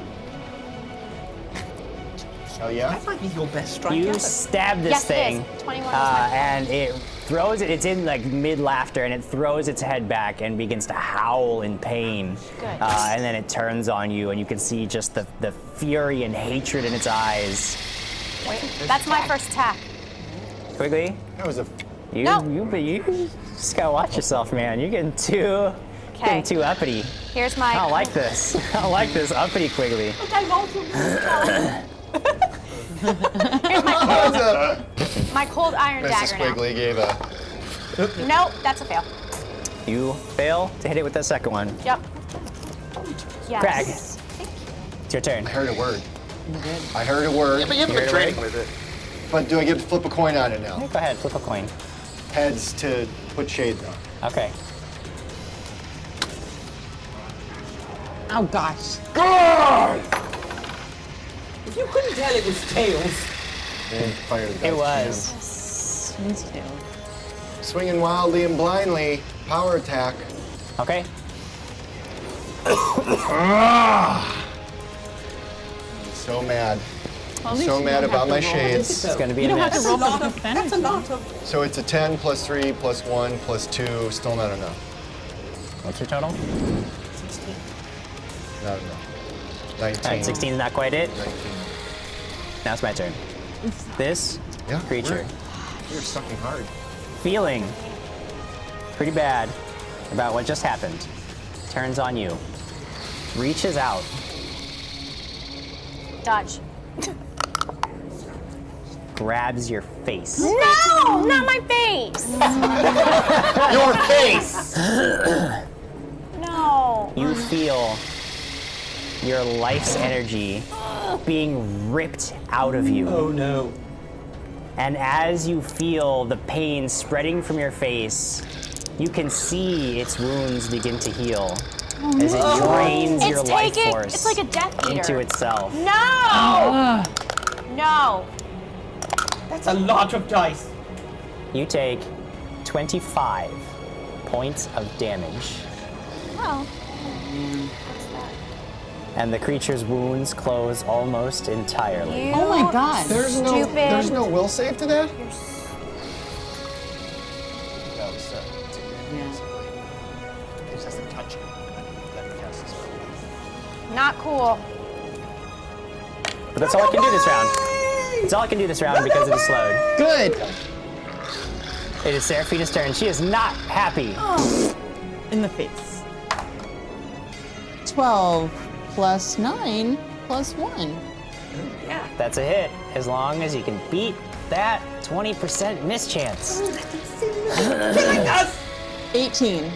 Oh yeah? That might be your best strike You ever. stab this Yes, it thing, is. 21 was my and it throws it. It's in like mid laughter, and it throws its head back and begins to howl in pain. Good. And then it turns on you, and you can see just the fury and hatred in its eyes. Wait, that's my first attack. Quigley, That was a. you No. you just gotta watch yourself, man. You're getting too uppity. Here's my. I don't like this. I don't like this uppity Quigley. Here's my cold iron Mrs. dagger Quigley gave a. now. Nope, that's a fail. You fail to hit it with the second one. Yep. Yes. Crag. It's your turn. I heard a word. I heard a word. Yeah, but you haven't been trading with it. But do I get to flip a coin on it now? Go ahead, flip a coin. Heads to put shades on. Okay. Oh gosh. If you couldn't tell it was tails. And fire the dice. It was. It's tail. Jam. Swinging wildly and blindly. Power attack. Okay. So mad. Well, at least So you mad don't about have my to roll. shades. It's gonna be You a don't have to miss. roll Lot for of, defense. that's a lot of... So it's a 10 plus 3 plus 1 plus 2. Still not enough. What's your total? 16. Not enough. 19. All right, 16 is not quite it. 19. Now it's my turn. This Yeah, creature, You're sucking hard. feeling pretty bad about what just happened, turns on you, reaches out, Dodge. grabs your face. No, not my face. Your face! No. You feel your life's energy being ripped out of you. Oh no. And as you feel the pain spreading from your face, you can see its wounds begin to heal as it drains your It's life taking. force It's like a Death Eater. into itself. No. No. That's a lot of dice. You take 25 points of damage, Oh. What's that? and the creature's wounds close almost entirely. You Oh my God. There's no. Stupid. There's no will save to that. You're s- That was Yeah. It has to touch it. Then cast a spell. not cool. But that's all I can do this round. That's all I can do this round because it is slowed. Good. It is Seraphina's turn. She is not happy. In the face. 12 plus 9 plus 1. That's a hit, as long as you can beat that 20% mischance. 18.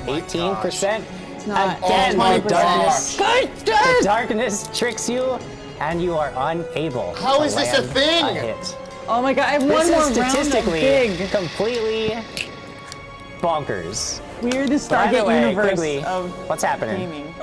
18%. It's not Again, the 20%. darkness tricks you, and you are unable How to is this a land thing? a hit. Oh my god, I have This one is more round of statistically big. completely bonkers. We're the By the Stargate way, universe quickly, of what's happening? gaming.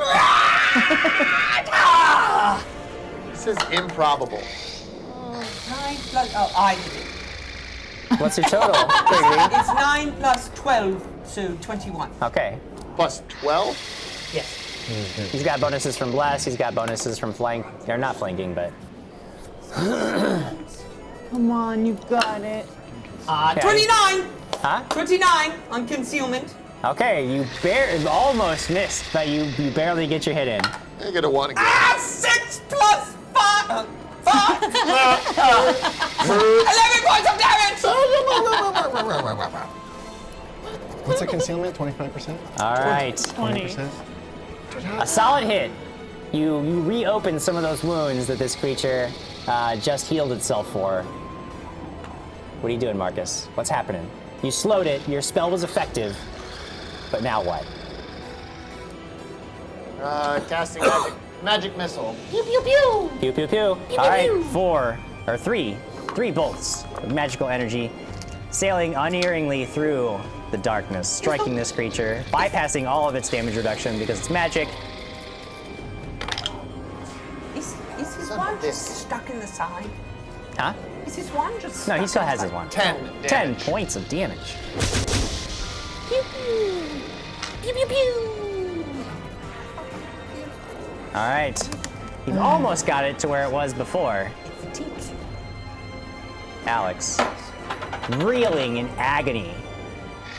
This is improbable. 9 plus. Oh, I did it. What's your total, Quigley? It's 9 plus 12, so 21. Okay. Plus 12? Yes. He's got bonuses from Bless, he's got bonuses from flank. They're not flanking, but. Come on, you got it. 29! Huh? 29 on concealment. Okay, you almost missed, but you barely get your hit in. I get a 1 again. 6 plus 5. 5. 11 points of damage! What's the concealment? 25%? All right. 20. A solid hit. You reopen some of those wounds that this creature just healed itself for. What are you doing, Markus? What's happening? You slowed it, your spell was effective, but now what? Casting magic missile. Pew, pew, pew. All right, 3 bolts of magical energy sailing unerringly through the darkness, striking this creature, bypassing all of its damage reduction because it's magic. Is his wand just stuck in the side? Huh? Is his wand just No, stuck he still in the has his side? one. 10 10 damage. points of damage. All right. You've almost got it to where it was before. Alex, reeling in agony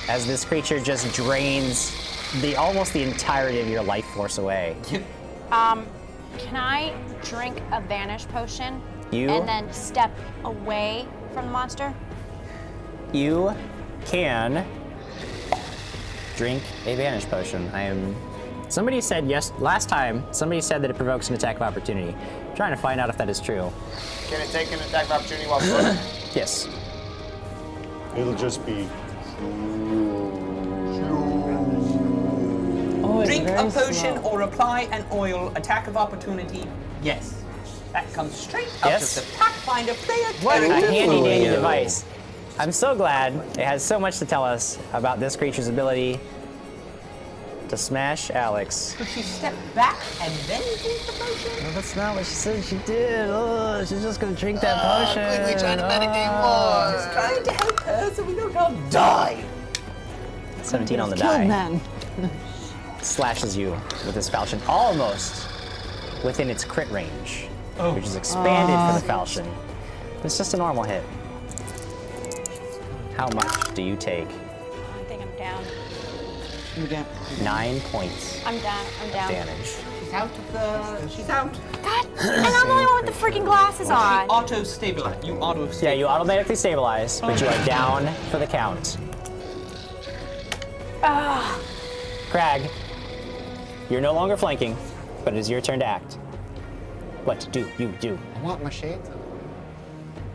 as this creature just drains almost the entirety of your life force away. Can I drink a vanish potion You? and then step away from the monster? You can drink a vanish potion. Somebody said last time, somebody said that it provokes an attack of opportunity. I'm trying to find out if that is true. Can it take an attack of opportunity while floating? Yes. It'll just be. Oh, it's Drink very a potion slow. or apply an oil attack of opportunity. Yes. That comes straight out Yes. of the Pathfinder player What a character. handy dandy device. I'm so glad it has so much to tell us about this creature's ability to smash Alex. Could she step back and then drink the potion? No, that's not what she said she did. Oh, she's just gonna drink that potion. Quickly trying to metagame more. Just trying to help her so we don't all die. 17 on the Kill die. man. Slashes you with his falchion almost within its crit range, which is expanded for the falchion. It's just a normal hit. How much do you take? I think I'm down. You got 9 points I'm down. I'm down. damage. She's out of the. She's out. God, and I'm the only one with the freaking glasses on. Auto stabilize. You auto stabilize. Yeah, you automatically stabilize, but you are down for the count. Crag, you're no longer flanking, but it is your turn to act. What do you do? I want my shades.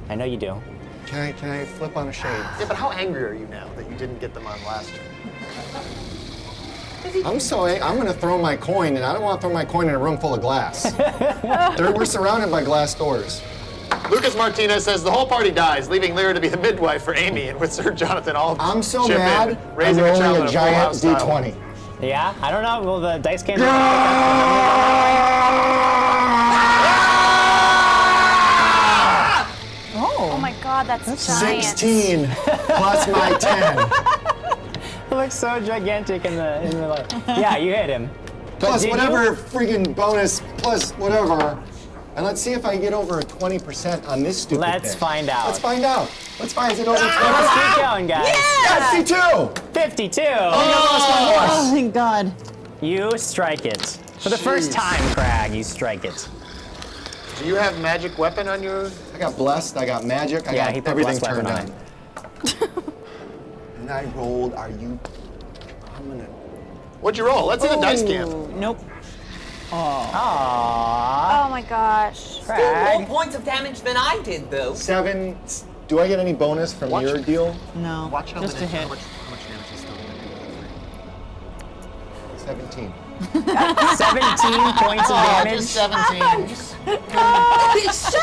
I know you do. Can I flip on a shade? Yeah, but how angry are you now that you didn't get them on last turn? I'm gonna throw my coin, and I don't want to throw my coin in a room full of glass. We're surrounded by glass doors. Lucas Martinez says the whole party dies, leaving Lyra to be the midwife for Amy, and with Sir Jonathan all I'm so chip in, mad. raising I'm a child rolling in a full giant house style. D20. Yeah? I don't know. Well, the dice can't. Oh my God, that's giant. 16 plus my 10. It looks so gigantic in the light. Yeah, you hit him. Plus did you? whatever friggin' bonus, plus whatever. And let's see if I get over a 20% on this stupid Let's thing. find out. Let's find out. Let's find, is it over 20%? Let's keep going, guys. 52! 52. Oh, thank God. You strike it. For the first Jeez. time, Crag, you strike it. Do you have magic weapon on your? I got blessed, I got magic, I Yeah, got he put everything blessed turned weapon on. And I rolled, are you... I'm gonna... What'd you roll? Let's see the dice cam. Ooh, nope. Aww. Oh my gosh. Still Crag. more points of damage than I did, though. 7. Do I get any bonus from your deal? No. Watch how just a hit. how much damage he's still gonna do. 17. 17 points of damage. Just 17. It's so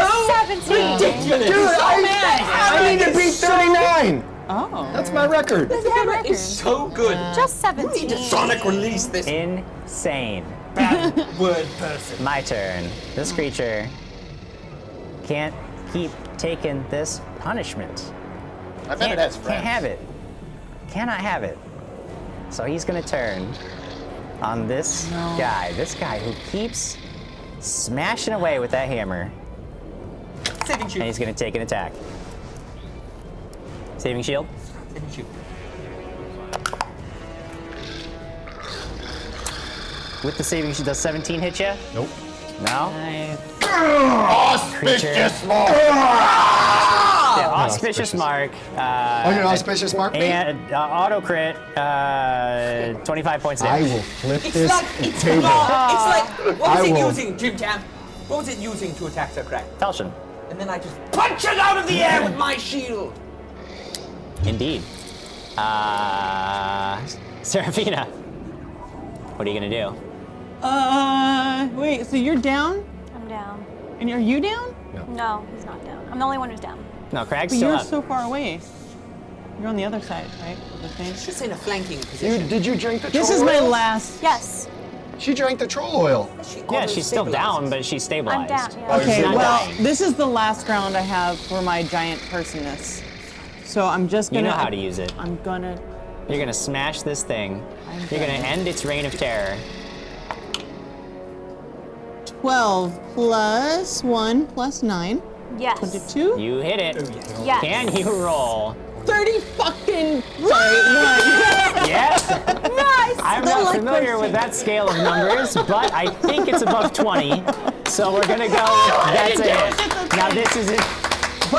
17. ridiculous. Dude, I need to beat 39! Oh. That's my record. That's a good record. It's so good. Just You need 17. to sonic release this Insane. bad word person. My turn. This creature can't keep taking this punishment. I bet it has friends. Can't have it. Cannot have it. So he's gonna turn on this guy. This guy who keeps smashing away with that hammer. Saving And shield. he's gonna take an attack. Saving shield. Saving shield. With the saving shield, does 17 hit you? Nope. No? Nice. Auspicious mark! Yeah, auspicious mark. Oh, you're an auspicious mark me? And auto crit, 25 points of I damage. will flip It's this like, it's table. like, what was I it will. using, JimJam? What was it using to attack Sir Craig? Falchion. And then I just punch it out of the air with my shield. Indeed. Serafina. What are you gonna do? Wait, so you're down? I'm down. And are you down? No, he's not down. I'm the only one who's down. No, Crag's But still you're up. so far away. You're on the other side, right? Of the thing. She's in a flanking position. Did you drink the This troll is my oil? last. Yes, She drank the troll oil. Yeah, she's still down, but she's I'm stabilized. down. Yeah. Oh, Okay, She's not well, dying. this is the last round I have for my giant personness. So I'm just You gonna. know how to use it. I'm gonna. You're gonna smash this thing. You're gonna end its reign of terror. 12 plus 1 plus 9. Yes. 22? You hit it. Yes. Can you roll? 30 fucking. Sorry, Yes. Nice. I'm They're not like familiar with that scale of numbers, but I think it's above 20. So we're gonna go with that's a hit. Now this is it.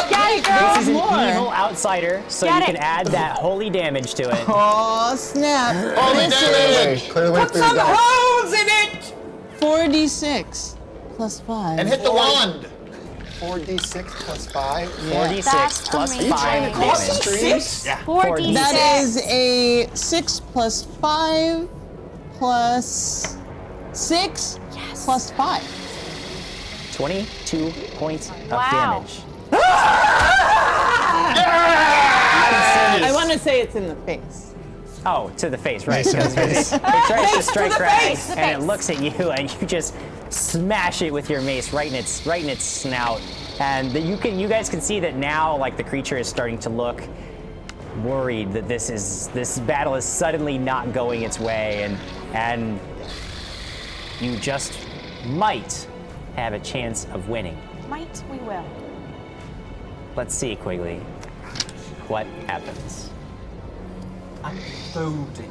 Get it, girl. This is an more. evil outsider, so Get you can it. add that holy damage to it. Oh, snap. Holy This damage! is Clear the way Put through some the dice. holes in it! 4d6 plus 5. And hit the wand! 4d6 plus 5. 46 That's plus amazing. 5 Cross damage. streams? 46. That is a 6 plus 5 plus 6 plus 5. 22 points of Wow. damage. I want to say it's in the face. Oh, to the face, right? Nice. Because it tries to strike the Crag, face! and it looks at you, and you just smash it with your mace right in its snout. And you guys can see that now, like the creature is starting to look worried that this battle is suddenly not going its way, and you just might have a chance of winning. Might we will. Let's see, Quigley, what happens. I'm goaded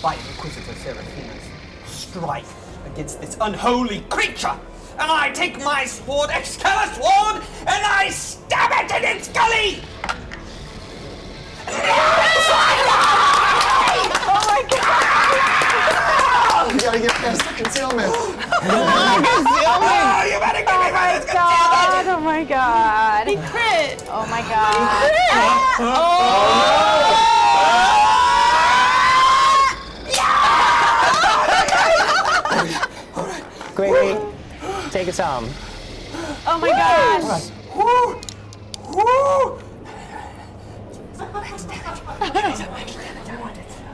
by Inquisitor Seraphina's strife against this unholy creature, and I take my sword, Excalibur sword, and I stab it in its gully! Oh my god. You gotta get past the concealment. Oh, you better give me my God. Oh my god. Crit! Oh my god. Quigley, take us home. Oh my gosh.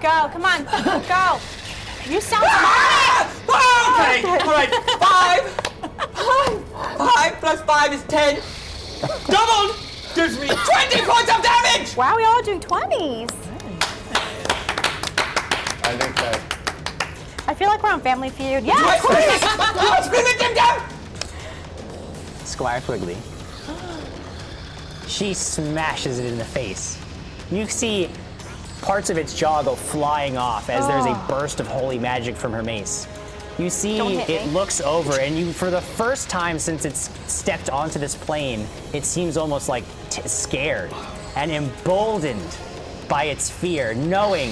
Go, come on, go. You sound smart. Okay, alright, 5 plus 5 is 10. Doubled gives me 20 points of damage! Wow, we all are doing 20s. I think that. I feel like we're on Family Feud. Yeah, Let's bring it down! Squire Quigley. She smashes it in the face. You see parts of its jaw go flying off as there's a burst of holy magic from her mace. You see Don't hit it me. looks over, and you, for the first time since it's stepped onto this plane, it seems almost like scared and emboldened by its fear, knowing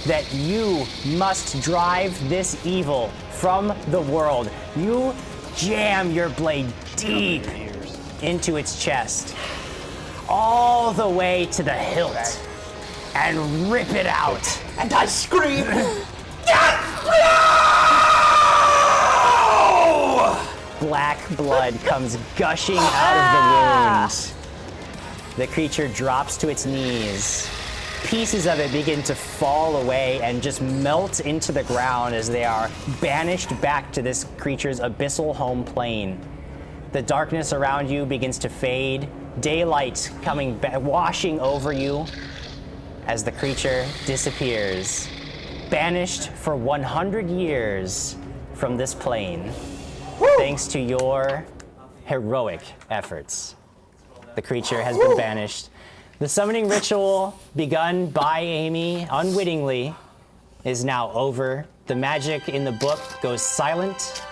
that you must drive this evil from the world. You jam your blade deep into its chest, all the way to the hilt, and rip it out. And I scream, Black blood comes gushing out of the wound. The creature drops to its knees. Pieces of it begin to fall away and just melt into the ground as they are banished back to this creature's abyssal home plane. The darkness around you begins to fade, daylight coming washing over you as the creature disappears, banished for 100 years from this plane. Thanks to your heroic efforts, the creature has been banished. The summoning ritual, begun by Amy unwittingly, is now over. The magic in the book goes silent.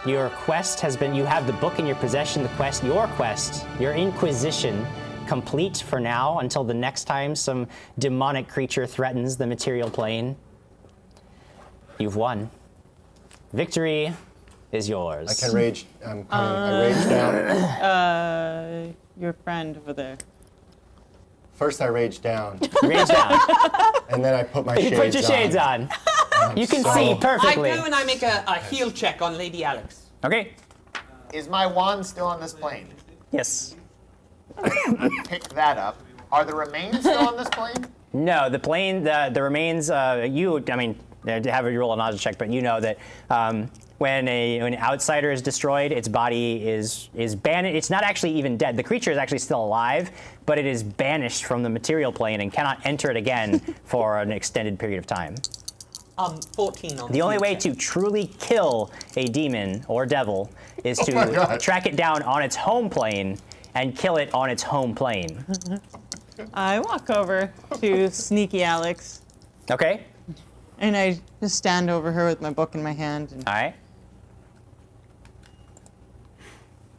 Your quest has been, you have the book in your possession, your quest, your inquisition, complete for now until the next time some demonic creature threatens the material plane. You've won. Victory is yours. I can rage. I rage down. Your friend over there. First, I rage down, Rage down. and then I put my You shades put your shades on. You can see I perfectly. go and I make a heal check on Lady Alex. Okay. Is my wand still on this plane? Yes. Pick that up. Are the remains still on this plane? No, the plane, the remains, have a roll a knowledge check, but you know that when an outsider is destroyed, its body is banished. It's not actually even dead. The creature is actually still alive, but it is banished from the material plane and cannot enter it again for an extended period of time. 14 on The only heal way check. to truly kill a demon or devil is Oh my to God. track it down on its home plane and kill it on its home plane. I walk over to Sneaky Alex, Okay? and I just stand over her with my book in my hand and All right.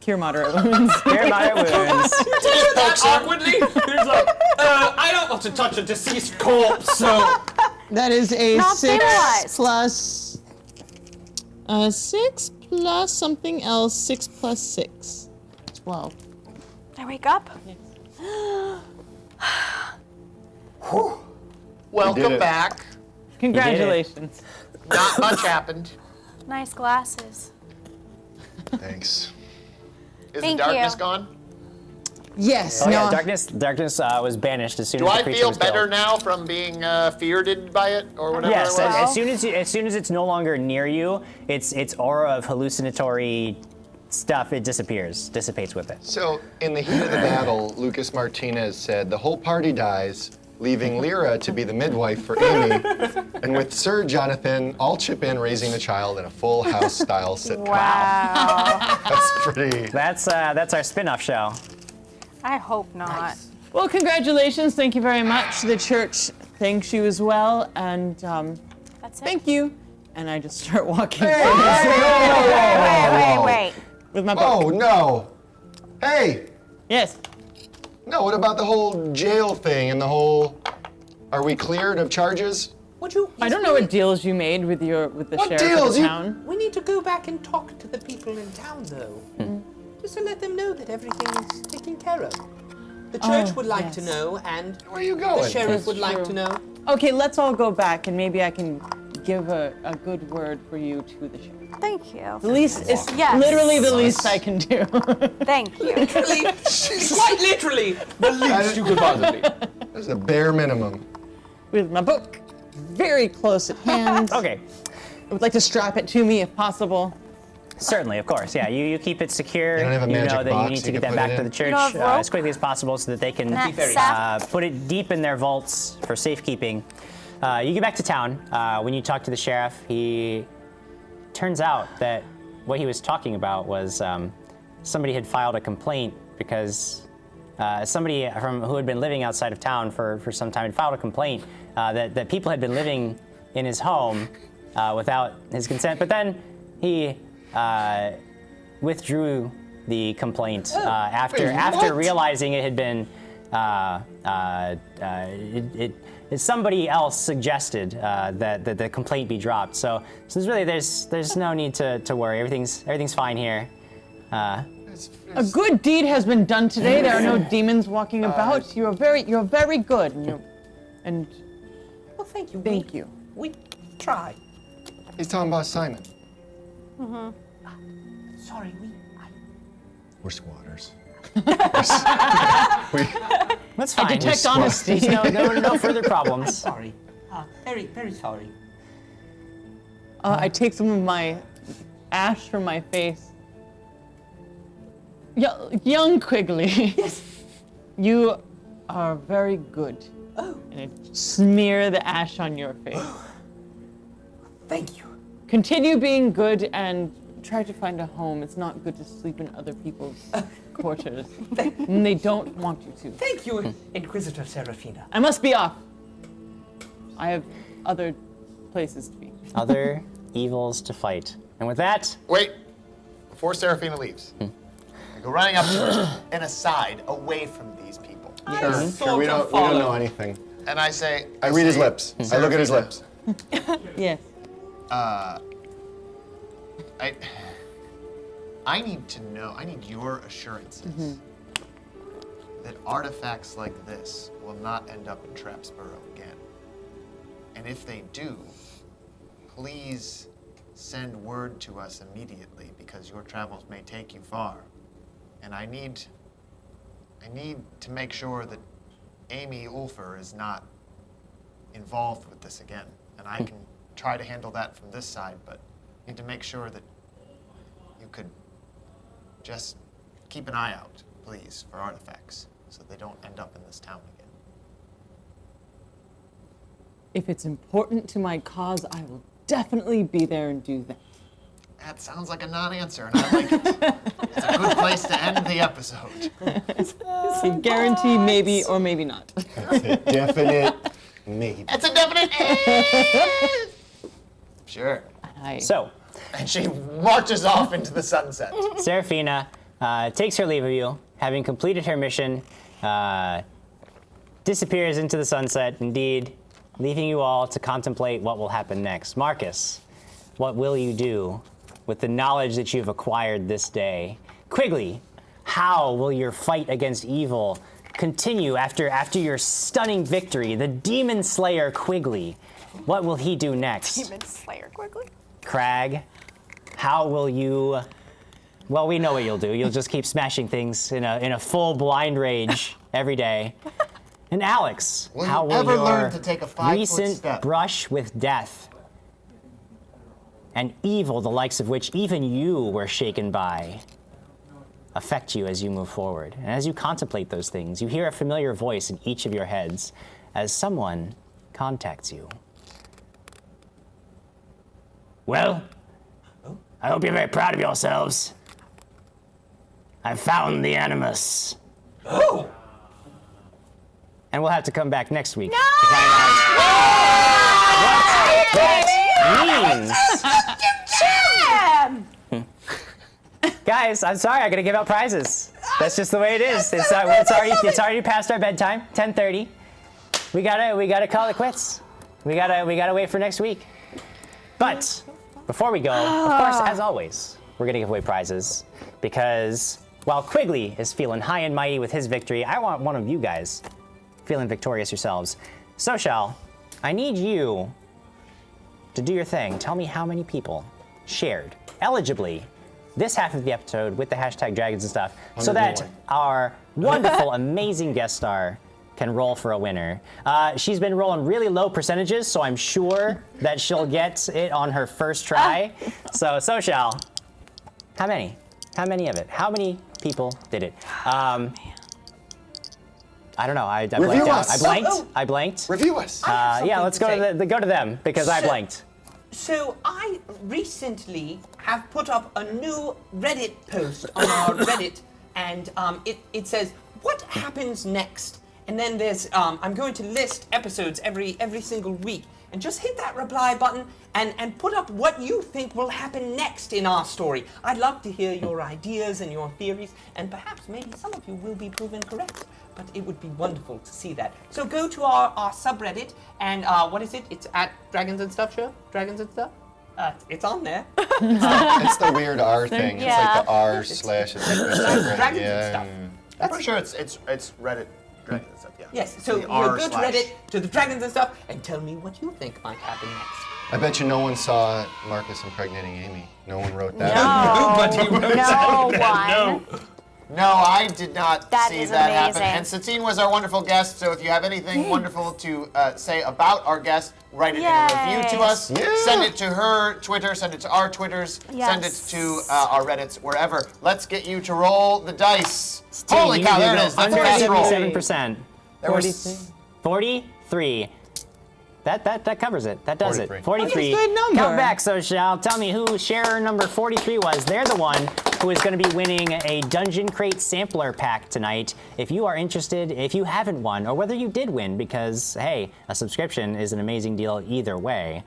cure moderate wounds. Cure moderate wounds. That awkwardly, there's like, I don't want to touch a deceased corpse, so. That is a Not 6 stabilized. plus 6 plus something else. 6 plus 6. 12. I wake up. Welcome it. back. Congratulations. Not much happened. Nice glasses. Thanks. Is Thank the darkness you. gone? Yes. Oh no. yeah, darkness was banished as soon Do as the I creature feel was better killed. now from being feared by it or whatever Yes, it was? as soon as it's no longer near you, its aura of hallucinatory stuff, it dissipates with it. So, in the heat of the battle, Lucas Martinez said the whole party dies, leaving Lyra to be the midwife for Amy, and with Sir Jonathan, I'll chip in raising the child in a full house style sitcom. Wow. That's pretty. That's our spin-off show. I hope not. Well, congratulations. Thank you very much. The church thanks you as well, and That's it. thank you. And I just start walking Wait. with my book. Oh no! Hey, Yes. no. What about the whole jail thing and the whole? Are we cleared of charges? Would you? I don't know what deals you made with the What sheriff deals? of the You- town. We need to go back and talk to the people in town, though. Just to let them know that everything is taken care of. The church would like to yes. know, and Where are you the going? sheriff That's would like true. to know. Okay, let's all go back, and maybe I can give a good word for you to the sheriff. Thank you. The least is Yes. literally the least I can do. Thank you. Literally, quite literally, the least you could possibly. That's the bare minimum. With my book very close at hand. Okay. I would like to strap it to me if possible. Certainly, of course. Yeah, you keep it secure. You don't have a magic know that box you need to you get can that put back it to in? the church You don't have rope? as quickly as possible so that they can That sap? put it deep in their vaults for safekeeping. You get back to town. When you talk to the sheriff, he turns out that what he was talking about was somebody had filed a complaint because somebody who had been living outside of town for some time had filed a complaint that people had been living in his home without his consent. But then he withdrew the complaint after Wait, what? realizing it had been somebody else suggested that the complaint be dropped. So there's no need to worry. Everything's fine here. A good deed has been done today. There are no demons walking about. You're very good. And Well, thank you. thank you. We tried. He's talking about Simon. Sorry, We're squatters. That's fine. detect honesty. No further problems. sorry. Very, very sorry. I take some of my ash from my face. Young Quigley. Yes. You are very good. Oh. And I smear the ash on your face. Thank you. Continue being good and try to find a home. It's not good to sleep in other people's quarters. And they don't want you to. Thank you, Inquisitor Serafina. I must be off. I have other places to be. Other evils to fight. And with that, Wait, before Serafina leaves, I go running up to her and aside, away from these people. Sure, we don't know anything. And I say, I read his lips. I look at his lips. Yes. I need to know, I need your assurances that artifacts like this will not end up in Trapsborough again. And if they do, please send word to us immediately because your travels may take you far. And I need to make sure that Amy Ulfer is not involved with this again. And I can try to handle that from this side, but I need to make sure that you could just keep an eye out, please, for artifacts so they don't end up in this town again. If it's important to my cause, I will definitely be there and do that. That sounds like a non-answer, and I like it. It's a good place to end the episode. It's a guarantee, maybe or maybe not. It's a definite maybe. It's a definite Sure. so And she marches off into the sunset. Serafina takes her leave of you, having completed her mission, disappears into the sunset, indeed, leaving you all to contemplate what will happen next. Markus, what will you do with the knowledge that you've acquired this day? Quigley, how will your fight against evil continue after your stunning victory? The Demon Slayer Quigley, what will he do next? Demon Slayer quickly. Crag, how will you? Well, we know what you'll do. You'll just keep smashing things in a full blind rage every day. And Alex, Will how you will ever your learn to take a 5-foot recent step? brush with death and evil, the likes of which even you were shaken by, affect you as you move forward? And as you contemplate those things, you hear a familiar voice in each of your heads as someone contacts you. Well, I hope you're very proud of yourselves. I've found the Animus. Oh! And we'll have to come back next week to find out what that means. Guys, I'm sorry, I gotta give out prizes. That's just the way it is. It's already past our bedtime, 10:30. We gotta call it quits. We gotta wait for next week. But before we go, of course, as always, we're gonna give away prizes because while Quigley is feeling high and mighty with his victory, I want one of you guys feeling victorious yourselves. So I need you to do your thing. Tell me how many people shared eligibly this half of the episode with the hashtag dragons and stuff so that 101. our wonderful, amazing guest star can roll for a winner. She's been rolling really low percentages, so I'm sure that she'll get it on her first try. So how many? How many of it? How many people did it? I don't know. I blanked out. I blanked. Review us. Yeah, let's go to them because I blanked. So I recently have put up a new Reddit post on our Reddit, and it says, "What happens next?" And then there's I'm going to list episodes every single week, and just hit that reply button and put up what you think will happen next in our story. I'd love to hear your ideas and your theories, and perhaps maybe some of you will be proven correct. but it would be wonderful to see that. So go to our subreddit, and what is it? It's at Dragons and Stuff Show? Dragons and Stuff? It's on there. It's the weird R thing. Yeah. It's like the R slash. It's like the subreddit. Dragons Yeah. and Stuff. I'm pretty sure it's Reddit Dragons and stuff. Yeah. Yes, so The we'll R go to slash. Reddit, to the Dragons and Stuff, and tell me what you think might happen next. I bet you no one saw Markus impregnating Amy. No one wrote that. Nobody wrote No that. one. No, I did not That see is that happen. amazing. And Satine was our wonderful guest, so if you have anything wonderful to say about our guest, write it in a review to us. Yeah. Send it to her Twitter, send it to our Twitters, send it Yes. to our Reddits, wherever. Let's get you to roll the dice. Steve, Holy you cow, need to there it go is. That's a Under fast roll. 77%. There was 43. That covers it. That does 43. it. 43. That's a good number. Count back, Social. Tell me who sharer number 43 was. They're the one who is going to be winning a Dungeon Crate sampler pack tonight. If you are interested, if you haven't won, or whether you did win, because, hey, a subscription is an amazing deal either way,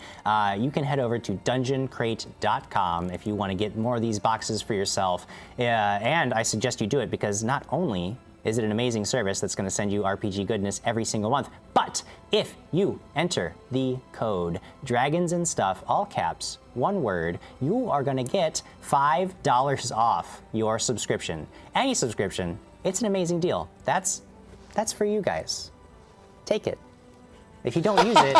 you can head over to dungeoncrate.com if you want to get more of these boxes for yourself. And I suggest you do it because not only is it an amazing service that's going to send you RPG goodness every single month, but if you enter the code Dragons and Stuff, all caps, one word, you are going to get $5 off your subscription. Any subscription, it's an amazing deal. That's for you guys. Take it. If you don't use it,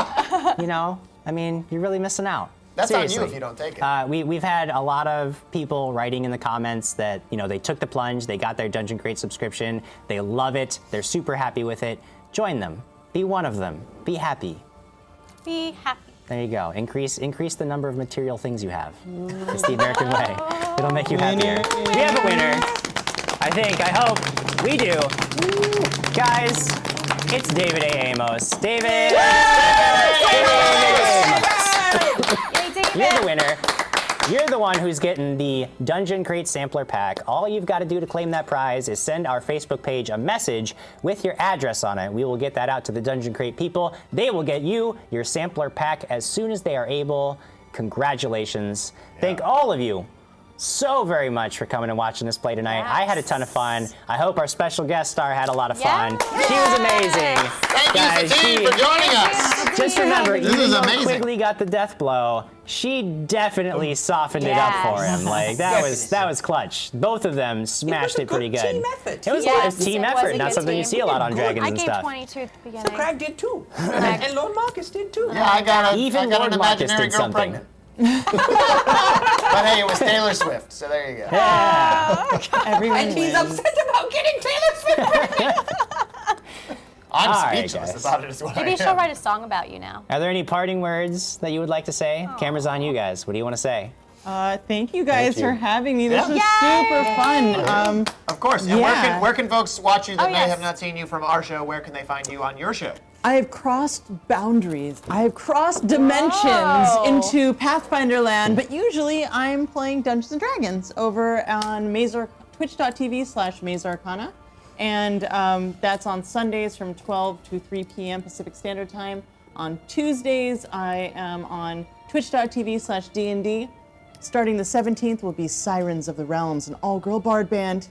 you're really missing out. That's Seriously. on you if you don't take it. We've had a lot of people writing in the comments that, they took the plunge, they got their Dungeon Crate subscription, they love it, they're super happy with it. Join them. Be one of them. Be happy. Be happy. There you go. Increase the number of material things you have. It's the American way. It'll make you happier. We have a winner. I hope. We do. Guys, it's David A. Amos. David! You're the winner. You're the one who's getting the Dungeon Crate Sampler Pack. All you've got to do to claim that prize is send our Facebook page a message with your address on it. We will get that out to the Dungeon Crate people. They will get you your sampler pack as soon as they are able. Congratulations. Thank all of you so very much for coming and watching this play tonight. I had a ton of fun. I hope our special guest star had a lot of fun. Yes. She was amazing. Thank Guys, you, Satine, for joining us. Just remember, This even is though amazing. Quigley got the death blow, she definitely softened it up for him. Like that was clutch. Both of them smashed it pretty good. Team effort. It was Yes, a team it was effort, a not good something you team. see a lot on Good. Dragons I and gave stuff. 22 at the beginning. So Crag did too. And Lord Markus did too. Yeah, I got Even an Lord Markus imaginary did girl something. pregnant. But hey, it was Taylor Swift, so there you go. Everyone And he's wins. upset about getting Taylor Swift pregnant. I'm All right, speechless guys. about it as well. Maybe she'll write a song about you now. Are there any parting words that you would like to say? Camera's on you guys. What do you want to say? Thank you guys Thank you. for having me. This Yeah. was super fun. Of course. And Yeah. where can folks watch you that Oh, may yes. have not seen you from our show? Where can they find you on your show? I have crossed boundaries. I have crossed dimensions Whoa. into Pathfinder land, but usually I'm playing Dungeons and Dragons over on twitch.tv/MazeArcana. And that's on Sundays from 12 to 3 p.m. Pacific Standard Time. On Tuesdays, I am on twitch.tv/D&D. Starting the 17th will be Sirens of the Realms, an all-girl bard band.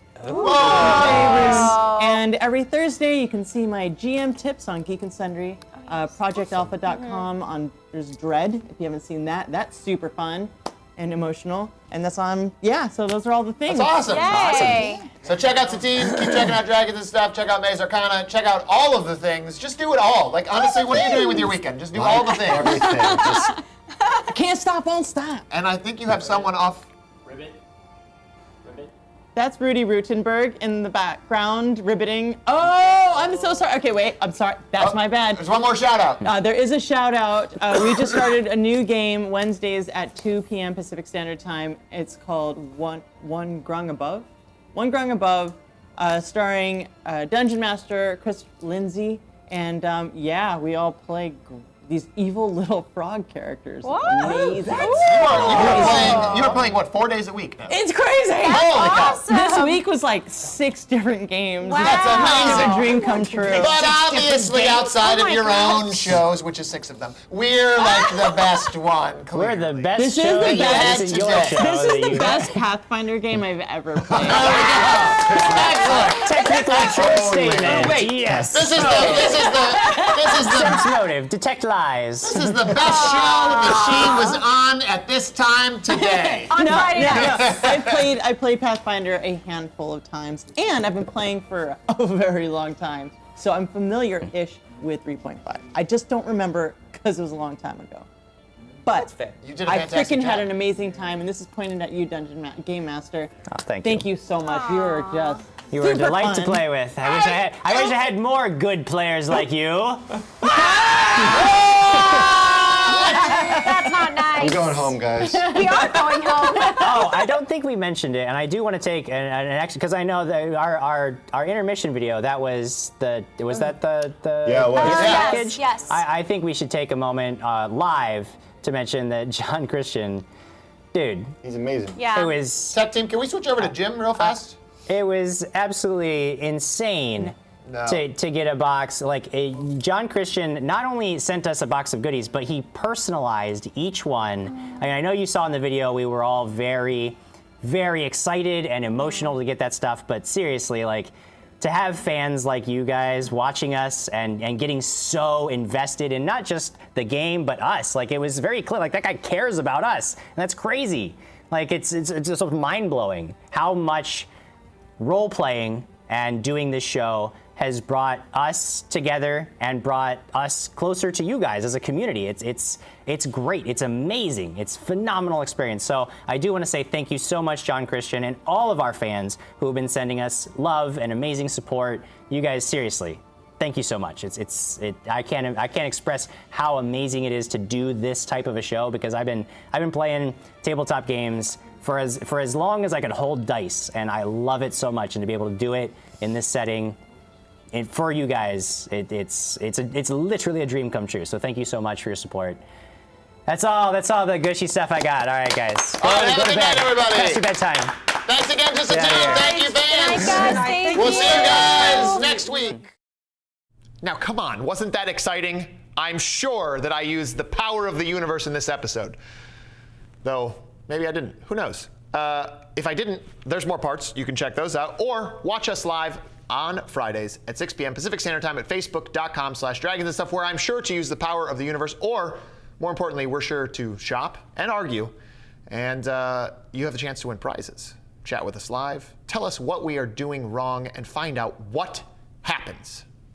And every Thursday, you can see my GM tips on Geek and Sundry, projectalpha.com. There's Dread, if you haven't seen that. That's super fun and emotional. And that's on, so those are all the things. That's awesome. Yay. So check out Satine, keep checking out Dragons and stuff, check out Maze Arcana, check out all of the things. Just do it all. Like, honestly, what are you doing with your weekend? Just do all the things. Everything. Just I can't stop, won't stop. And I think you have someone off. Ribbit. That's Rudy Rutenberg in the background, ribbiting. Oh, I'm so sorry. Okay, wait, I'm sorry. That's my bad. There's one more shout out. There is a shout out. We just started a new game Wednesdays at 2 p.m. Pacific Standard Time. It's called One Grung Above. One Grung Above, starring Dungeon Master Chris Lindsay. And we all play these evil little frog characters. What? Amazing. You were playing what, 4 days a week now? It's crazy. Holy cow. Awesome. This week was like 6 different games. Wow. That's amazing. A dream come true. But obviously, outside Oh of my your gosh. own shows, which is 6 of them, we're like the best one. We're the clearly. best This is show. the that best isn't your today. show This that is the you- best Pathfinder game I've ever played. Excellent. Technically true statement. wait. Yes. This is the Sense motive. Detect lies. This is the best show the machine was on at this time today. On Friday night. I played Pathfinder a handful of times, and I've been playing for a very long time, so I'm familiar-ish with 3.5. I just don't remember because it was a long time ago. But fair. You did a I fantastic freaking had job. an amazing time, and this is pointed at you, Game Master. Oh, thank Thank you so much. You were just You were a super delight to fun. play with. I wish I had more good players like you. That's not nice. I'm going home, guys. We are going home. Oh, I don't think we mentioned it, and I do want to take an action because I know that our intermission video that was the Yeah, it was. package. yes. I think we should take a moment live to mention that John Christian, dude, He's amazing. Yeah. it was Tech team, can we switch over to Jim real fast? absolutely insane. No. To get a box, John Christian not only sent us a box of goodies, but he personalized each one. I mean, I know you saw in the video we were all very, very excited and emotional to get that stuff, but seriously, to have fans like you guys watching us and getting so invested in not just the game, but us, it was very clear, that guy cares about us, and that's crazy. It's just mind-blowing how much role-playing and doing this show has brought us together and brought us closer to you guys as a community. It's great. It's amazing. It's a phenomenal experience. So I do want to say thank you so much, John Christian, and all of our fans who have been sending us love and amazing support. You guys, seriously, thank you so much. I can't express how amazing it is to do this type of a show because I've been playing tabletop games for as long as I could hold dice, and I love it so much. And to be able to do it in this setting, and for you guys, it's literally a dream come true. So thank you so much for your support. That's all the gushy stuff I got. All right, guys. All right, have a good night, everybody. Past your bedtime. Thanks again to Satine. Yeah. Thank you, fans. Thank We'll you. see you guys next week. Now, come on, wasn't that exciting? I'm sure that I used the power of the universe in this episode. Though, maybe I didn't. Who knows? If I didn't, there's more parts. You can check those out. Or watch us live on Fridays at 6 p.m. Pacific Standard Time at facebook.com/dragons and stuff, where I'm sure to use the power of the universe. Or, more importantly, we're sure to shop and argue. And you have the chance to win prizes. Chat with us live. Tell us what we are doing wrong and find out what happens.